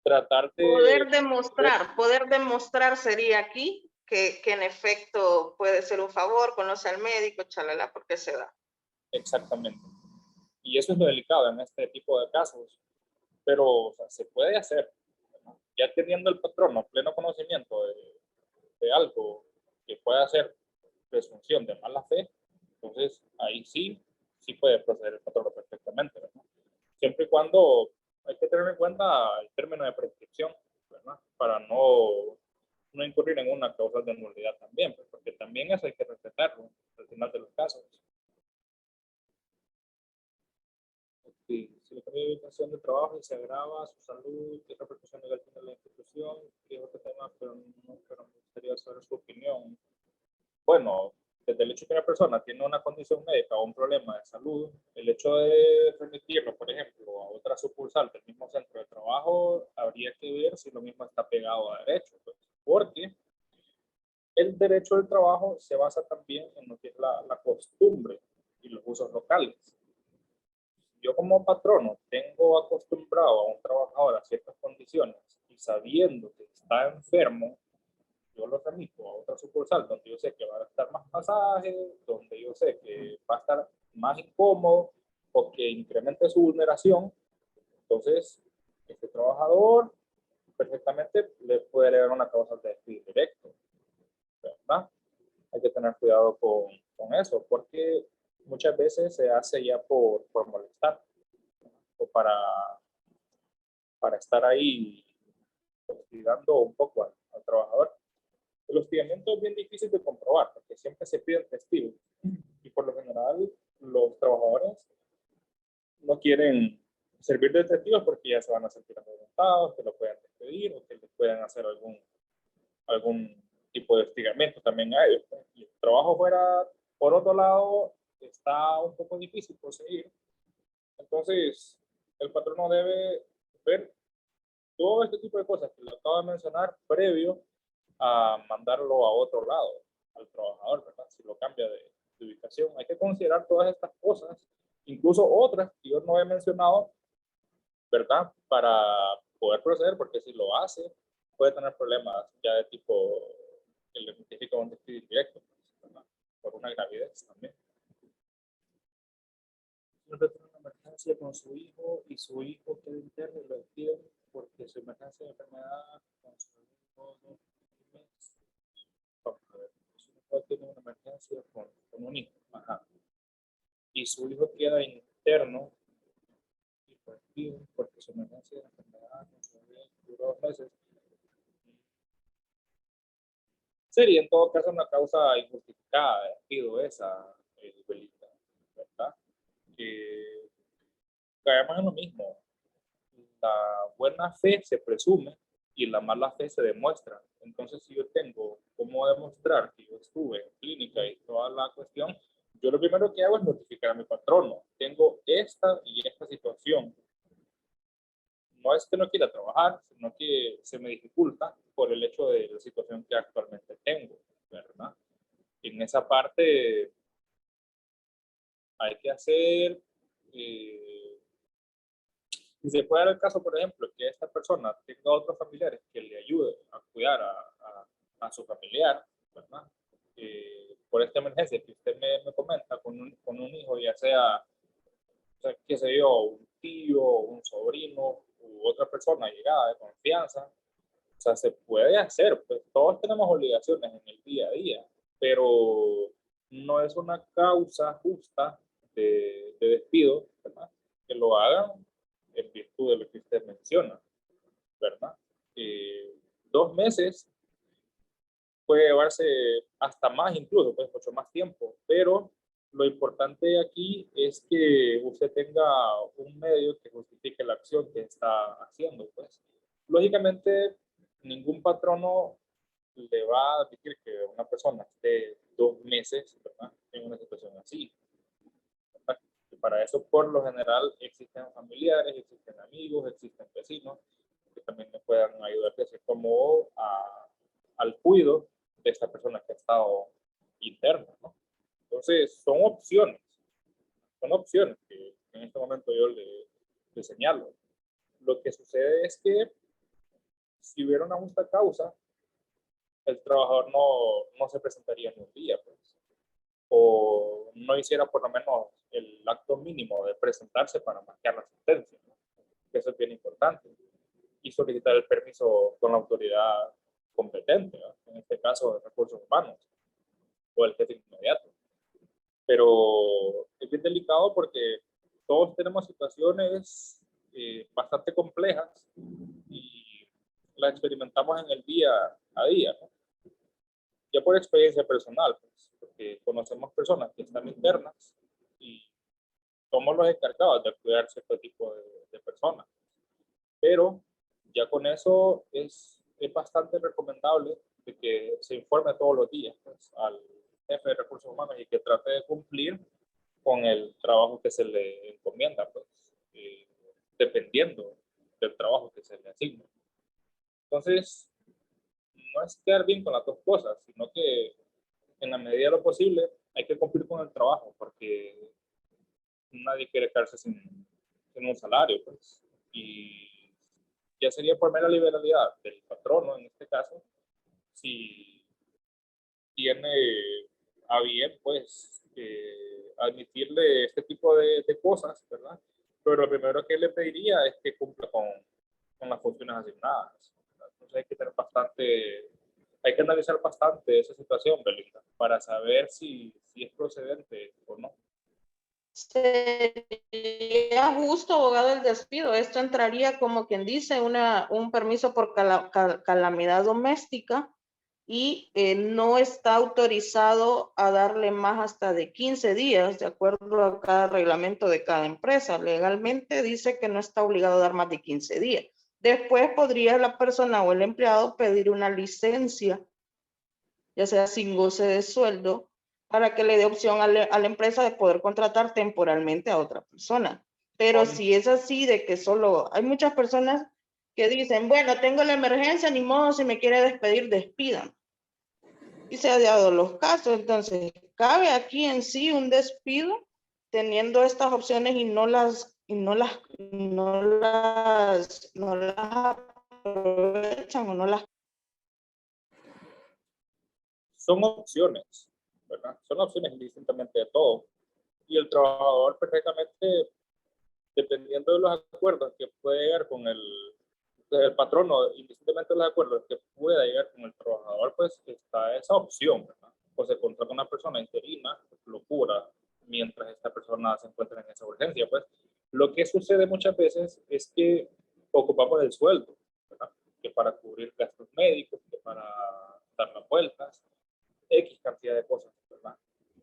tratar de... Poder demostrar sería aquí que en efecto puede ser un favor, conoce al médico, chalala, porque se da. Exactamente. Y eso es lo delicado en este tipo de casos. Pero o sea, se puede hacer, ¿no? Ya teniendo el patrono pleno conocimiento de algo que pueda ser presunción de mala fe, entonces ahí sí puede proceder el patrono perfectamente, ¿verdad? Siempre y cuando hay que tener en cuenta el término de prescripción, ¿verdad? Para no incurrir en una causa de nulidad también, pues, porque también eso hay que respetarlo al final de los casos. Si le cambia de ubicación de trabajo y se agrava su salud, ¿qué repercusión legal tiene la institución? Que es otro tema, pero me gustaría saber su opinión. Bueno, desde el hecho que una persona tiene una condición médica o un problema de salud, el hecho de remitirlo, por ejemplo, a otra sucursal del mismo centro de trabajo, habría que ver si lo mismo está pegado a derecho, pues, porque el derecho del trabajo se basa también en lo que es la costumbre y los usos locales. Yo como patrono tengo acostumbrado a un trabajador a ciertas condiciones y sabiendo que está enfermo, yo lo remito a otra sucursal donde yo sé que va a estar más pasaje, donde yo sé que va a estar más incómodo o que incremente su vulneración. Entonces, este trabajador perfectamente le puede elevar una causa de despido directo, ¿verdad? Hay que tener cuidado con eso, porque muchas veces se hace ya por molestar o para estar ahí hostigando un poco al trabajador. El hostigamiento es bien difícil de comprobar porque siempre se piden testigos y por lo general los trabajadores no quieren servir de testigos porque ya se van a sentir amedrentados, que lo pueden despedir o que les pueden hacer algún tipo de hostigamiento también a ellos. Y el trabajo fuera, por otro lado, está un poco difícil conseguir. Entonces, el patrono debe ver todo este tipo de cosas que le acabo de mencionar previo a mandarlo a otro lado, al trabajador, ¿verdad? Si lo cambia de ubicación. Hay que considerar todas estas cosas, incluso otras que yo no he mencionado, ¿verdad? Para poder proceder, porque si lo hace, puede tener problemas ya de tipo que le notifica un despido directo, ¿verdad? Por una gravidez también. Siempre tiene una emergencia con su hijo y su hijo queda interno y lo despiden porque su emergencia de enfermedad con su hijo tiene una emergencia con un hijo. Ajá. Y su hijo queda interno y lo despiden porque su emergencia de enfermedad con su hijo duró 2 meses. Sería en todo caso una causa injustificada de despido esa, Belita, ¿verdad? Que caemos en lo mismo. La buena fe se presume y la mala fe se demuestra. Entonces, si yo tengo cómo demostrar que yo estuve en clínica y toda la cuestión, yo lo primero que hago es notificar a mi patrono. Tengo esta y esta situación. No es que no quiera trabajar, sino que se me dificulta por el hecho de la situación que actualmente tengo, ¿verdad? En esa parte hay que hacer, si se puede dar el caso, por ejemplo, que esta persona tenga otros familiares que le ayuden a cuidar a su familiar, ¿verdad? Por esta emergencia que usted me comenta, con un hijo, ya sea, qué sé yo, un tío, un sobrino u otra persona llegada de confianza, o sea, se puede hacer, pues todos tenemos obligaciones en el día a día, pero no es una causa justa de despido, ¿verdad? Que lo hagan en virtud de lo que usted menciona, ¿verdad? 2 meses puede llevarse hasta más incluso, pues mucho más tiempo, pero lo importante aquí es que usted tenga un medio que justifique la acción que está haciendo, pues. Lógicamente, ningún patrono le va a admitir que una persona esté 2 meses, ¿verdad?, en una situación así. ¿Verdad? Y para eso, por lo general, existen familiares, existen amigos, existen vecinos que también le puedan ayudar de cierto modo al cuidado de esta persona que ha estado interna, ¿no? Entonces, son opciones que en este momento yo le señalo. Lo que sucede es que si hubiera una justa causa, el trabajador no se presentaría en un día, pues, o no hiciera por lo menos el acto mínimo de presentarse para marcar la sentencia, ¿no? Eso es bien importante. Y solicitar el permiso con la autoridad competente, ¿no? En este caso de recursos humanos o el jefe inmediato. Pero es bien delicado porque todos tenemos situaciones bastante complejas y las experimentamos en el día a día, ¿no? Ya por experiencia personal, pues, porque conocemos personas que están internas y somos los encargados de cuidar cierto tipo de personas. Pero ya con eso es bastante recomendable de que se informe todos los días, pues, al jefe de recursos humanos y que trate de cumplir con el trabajo que se le encomienda, pues, dependiendo del trabajo que se le asigna. Entonces, no es quedar bien con las dos cosas, sino que en la medida de lo posible hay que cumplir con el trabajo, porque nadie quiere quedarse sin un salario, pues. Y ya sería por mera liberalidad del patrono, en este caso, si tiene a bien, pues, admitirle este tipo de cosas, ¿verdad? Pero lo primero que le pediría es que cumpla con las funciones asignadas. Entonces hay que analizar bastante esa situación, Belinda, para saber si es procedente o no. Sería justo, abogado, el despido. Esto entraría, como quien dice, un permiso por calamidad doméstica y no está autorizado a darle más hasta de 15 días, de acuerdo a cada reglamento de cada empresa. Legalmente dice que no está obligado a dar más de 15 días. Después podría la persona o el empleado pedir una licencia, ya sea sin goce de sueldo, para que le dé opción a la empresa de poder contratar temporalmente a otra persona. Pero si es así de que solo hay muchas personas que dicen, bueno, tengo la emergencia, ni modo, si me quiere despedir, despidan. Y se ha dado los casos. Entonces, cabe aquí en sí un despido teniendo estas opciones y no las aprovechan o no las. Son opciones, ¿verdad? Son opciones indistintamente de todo. Y el trabajador perfectamente, dependiendo de los acuerdos que puede llegar con el patrono, indistintamente de los acuerdos que pueda llegar con el trabajador, pues está esa opción, ¿verdad? O se contrata una persona interina, lo cura, mientras esta persona se encuentra en esa urgencia. Pues lo que sucede muchas veces es que ocupamos el sueldo, ¿verdad? Que para cubrir gastos médicos, que para dar las vueltas, X cantidad de cosas, ¿verdad?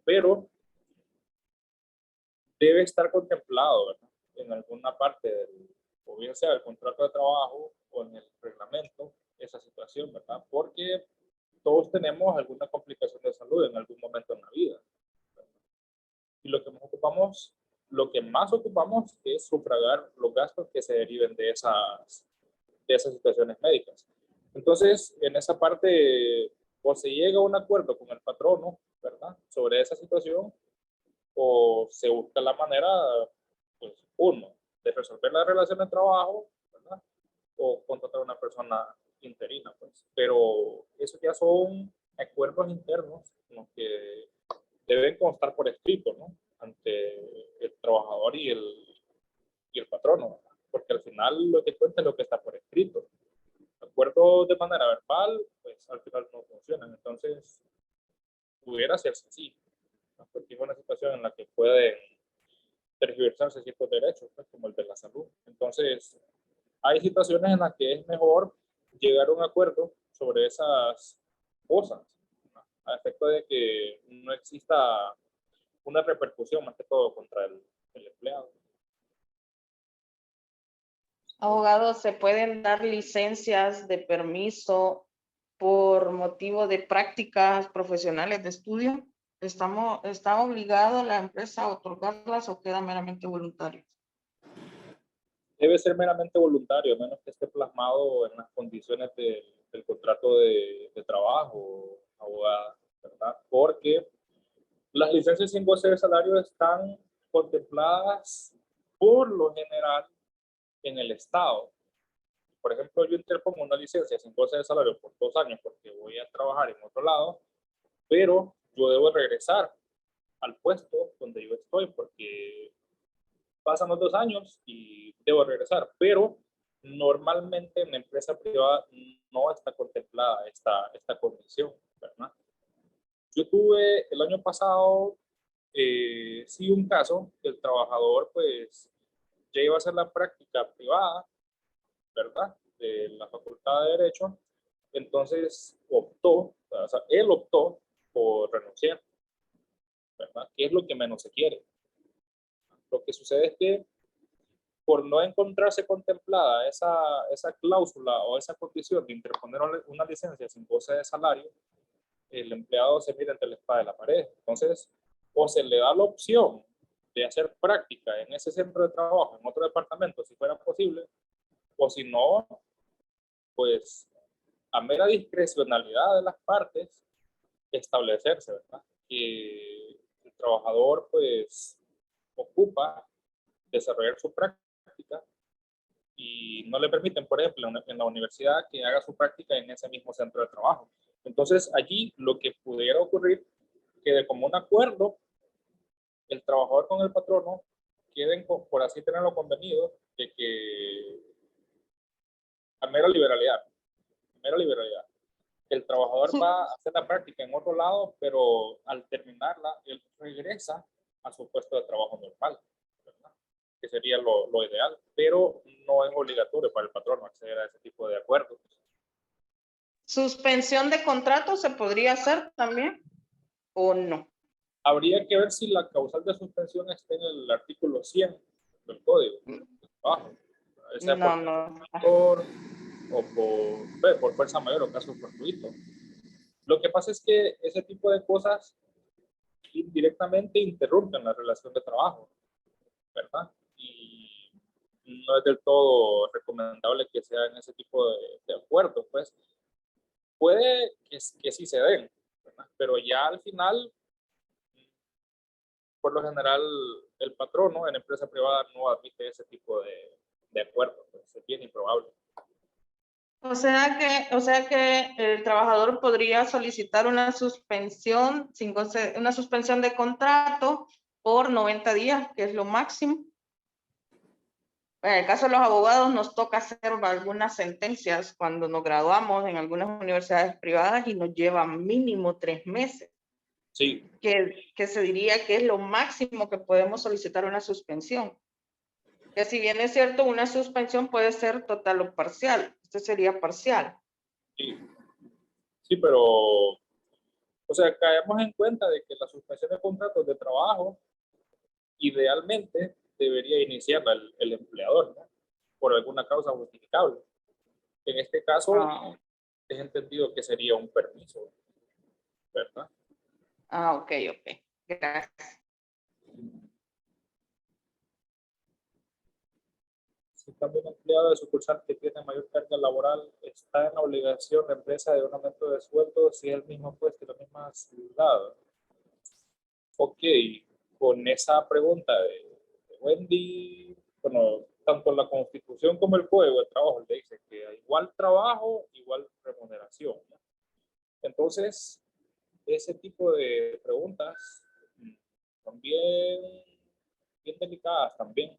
Pero debe estar contemplado, ¿verdad?, en alguna parte o bien sea el contrato de trabajo o en el reglamento, Porque todos tenemos alguna complicación de salud en algún momento en la vida. Y lo que más ocupamos es sufragar los gastos que se deriven de esas situaciones médicas. Entonces, en esa parte, o se llega a un acuerdo con el patrono, ¿verdad?, sobre esa situación, o se busca la manera, pues, uno, de resolver la relación de trabajo, ¿verdad?, o contratar a una persona interina, pues. Pero eso ya son acuerdos internos en los que deben constar por escrito, ¿no?, ante el trabajador y el patrono, ¿verdad? Porque al final lo que cuenta es lo que está por escrito. Acuerdos de manera verbal, pues al final no funcionan. Entonces, pudiera hacerse así, ¿no? Porque es una situación en la que pueden tergiversarse ciertos derechos, pues, como el de la salud. Entonces, hay situaciones en las que es mejor llegar a un acuerdo sobre esas cosas, ¿no?, a efecto de que no exista una repercusión más que todo contra el empleado. Abogado, ¿se pueden dar licencias de permiso por motivo de prácticas profesionales de estudio? ¿Está obligado la empresa a otorgarlas o queda meramente voluntario? Debe ser meramente voluntario, a menos que esté plasmado en las condiciones del contrato de trabajo, abogada, ¿verdad? Porque las licencias sin goce de salario están contempladas por lo general en el Estado. Por ejemplo, yo interpongo una licencia sin goce de salario por 2 años porque voy a trabajar en otro lado, pero yo debo regresar al puesto donde yo estoy porque pasan los 2 años y debo regresar. Pero normalmente en la empresa privada no está contemplada esta condición, ¿verdad? Yo tuve el año pasado, sí, un caso que el trabajador pues ya iba a hacer la práctica privada, ¿verdad?, de la Facultad de Derecho. Entonces él optó por renunciar, ¿verdad?, que es lo que menos se quiere. Lo que sucede es que por no encontrarse contemplada esa cláusula o esa condición de interponer una licencia sin goce de salario, el empleado se mira entre la espada y la pared. Entonces, o se le da la opción de hacer práctica en ese centro de trabajo, en otro departamento, si fuera posible, o si no, pues a mera discrecionalidad de las partes, establecerse, ¿verdad?, que el trabajador pues ocupa desarrollar su práctica y no le permiten, por ejemplo, en la universidad que haga su práctica en ese mismo centro de trabajo. Entonces, allí lo que pudiera ocurrir, que de común acuerdo, el trabajador con el patrono queden, por así tenerlo convenido, de que a mera liberalidad, el trabajador Sí. va a hacer la práctica en otro lado, pero al terminarla, él regresa a su puesto de trabajo normal, ¿verdad?, que sería lo ideal, pero no es obligatorio para el patrono acceder a ese tipo de acuerdos. ¿Suspensión de contrato se podría hacer también o no? Habría que ver si la causal de suspensión está en el artículo 100 del Código de Trabajo. Sea por fuerza mayor o caso fortuito. Lo que pasa es que ese tipo de cosas indirectamente interrumpen la relación de trabajo, ¿verdad? Y no es del todo recomendable que sea en ese tipo de acuerdos, pues. Puede que sí se den, ¿verdad?, pero ya al final, por lo general, el patrono en empresa privada no admite ese tipo de acuerdos, pues es bien improbable. O sea que el trabajador podría solicitar una suspensión una suspensión de contrato por 90 días, que es lo máximo. En el caso de los abogados nos toca hacer algunas sentencias cuando nos graduamos en algunas universidades privadas y nos lleva mínimo 3 meses. Sí. Que se diría que es lo máximo que podemos solicitar una suspensión. Que si bien es cierto, una suspensión puede ser total o parcial. Esto sería parcial. Sí, sí, pero, o sea, caemos en cuenta de que la suspensión de contratos de trabajo idealmente debería iniciarla el empleador, ¿no?, por alguna causa justificable. En este caso, es entendido que sería un permiso, ¿verdad? Ah, ok. Gracias. Si también el empleado de sucursal que tiene mayor carga laboral está en la obligación de empresa de un aumento de sueldo si es el mismo puesto y la misma ciudad. Ok, con esa pregunta de Wendy, bueno, tanto la Constitución como el Código de Trabajo le dice que igual trabajo, igual remuneración, ¿no? Entonces, ese tipo de preguntas son bien delicadas también.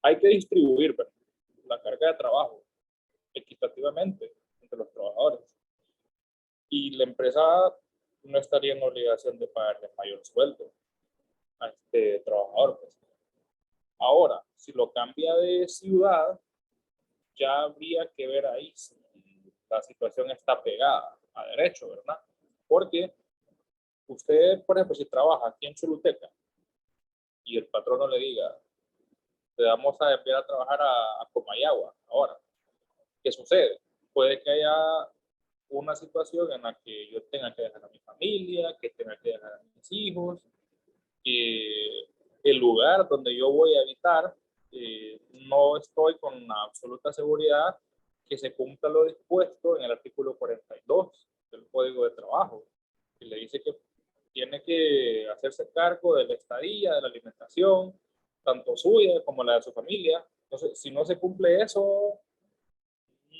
Hay que distribuir, ¿verdad?, la carga de trabajo equitativamente entre los trabajadores. Y la empresa no estaría en obligación de pagarle mayor sueldo a este trabajador, pues. Ahora, si lo cambia de ciudad, ya habría que ver ahí si la situación está pegada a derecho, ¿verdad? Porque usted, por ejemplo, si trabaja aquí en Choluteca y el patrono le diga, te vamos a enviar a trabajar a Comayagua ahora, ¿qué sucede? Puede que haya una situación en la que yo tenga que dejar a mi familia, que tenga que dejar a mis hijos, el lugar donde yo voy a habitar, no estoy con una absoluta seguridad que se cumpla lo dispuesto en el artículo 42 del Código de Trabajo, que le dice que tiene que hacerse cargo de la estadía, de la alimentación, tanto suya como la de su familia. Entonces, si no se cumple eso,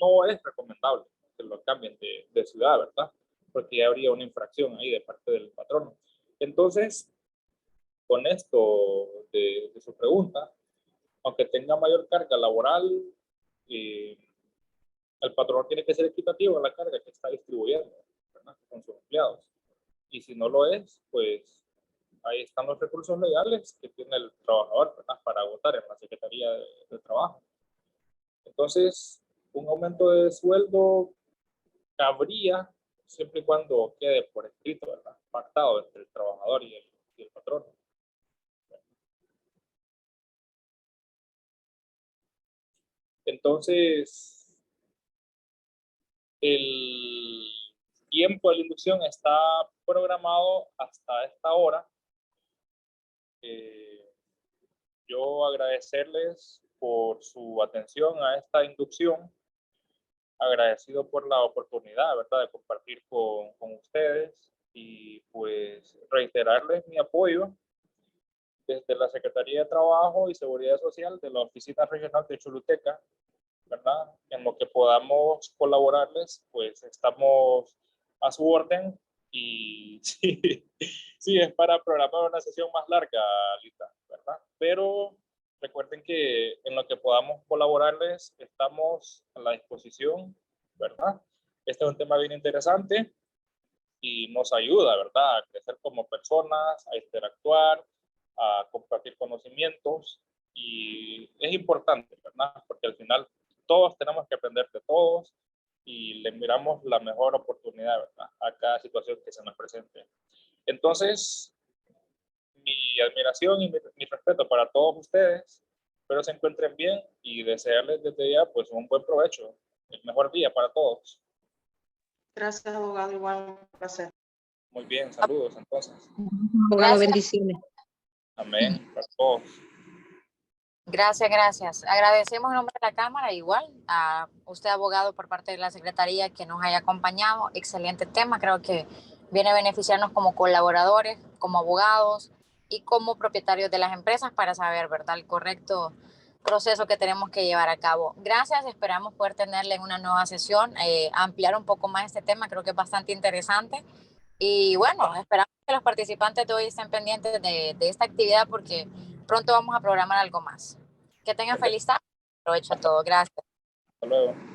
no es recomendable que lo cambien de ciudad, ¿verdad? Porque ya habría una infracción ahí de parte del patrono. Entonces, con esto de su pregunta, aunque tenga mayor carga laboral, el patrón tiene que ser equitativo en la carga que está distribuyendo, ¿verdad?, con sus empleados. Y si no lo es, pues ahí están los recursos legales que tiene el trabajador, ¿verdad?, para agotar en la Secretaría de Trabajo. Entonces, un aumento de sueldo cabría siempre y cuando quede por escrito, ¿verdad?, pactado entre el trabajador y el patrón. Entonces, el tiempo de la inducción está programado hasta esta hora. Yo agradecerles por su atención a esta inducción, agradecido por la oportunidad, ¿verdad?, de compartir con ustedes, y pues reiterarles mi apoyo desde la Secretaría de Trabajo y Seguridad Social de la Oficina Regional de Choluteca, ¿verdad? En lo que podamos colaborarles, pues estamos a su orden. Y sí, es para programar una sesión más larga, Lita, ¿verdad? Pero recuerden que en lo que podamos colaborarles estamos a la disposición, ¿verdad? Este es un tema bien interesante y nos ayuda, ¿verdad?, a crecer como personas, a interactuar, a compartir conocimientos, y es importante, ¿verdad?, porque al final todos tenemos que aprender de todos y le miramos la mejor oportunidad, ¿verdad?, a cada situación que se nos presente. Entonces, mi admiración y mi respeto para todos ustedes. Espero se encuentren bien y desearles desde ya pues un buen provecho, el mejor día para todos. Gracias, abogado. Igual un placer. Muy bien, saludos entonces. Abogado, bendiciones. Amén para todos. Gracias. Agradecemos en nombre de la Cámara igual a usted, abogado, por parte de la Secretaría, que nos haya acompañado. Excelente tema, creo que viene a beneficiarnos como colaboradores, como abogados y como propietarios de las empresas para saber, ¿verdad?, el correcto proceso que tenemos que llevar a cabo. Gracias, esperamos poder tenerle en una nueva sesión, ampliar un poco más este tema, creo que es bastante interesante. Y bueno, esperamos que los participantes de hoy estén pendientes de esta actividad, porque pronto vamos a programar algo más. Que tengan feliz tarde. Aprovecho todo. Gracias. Hasta luego.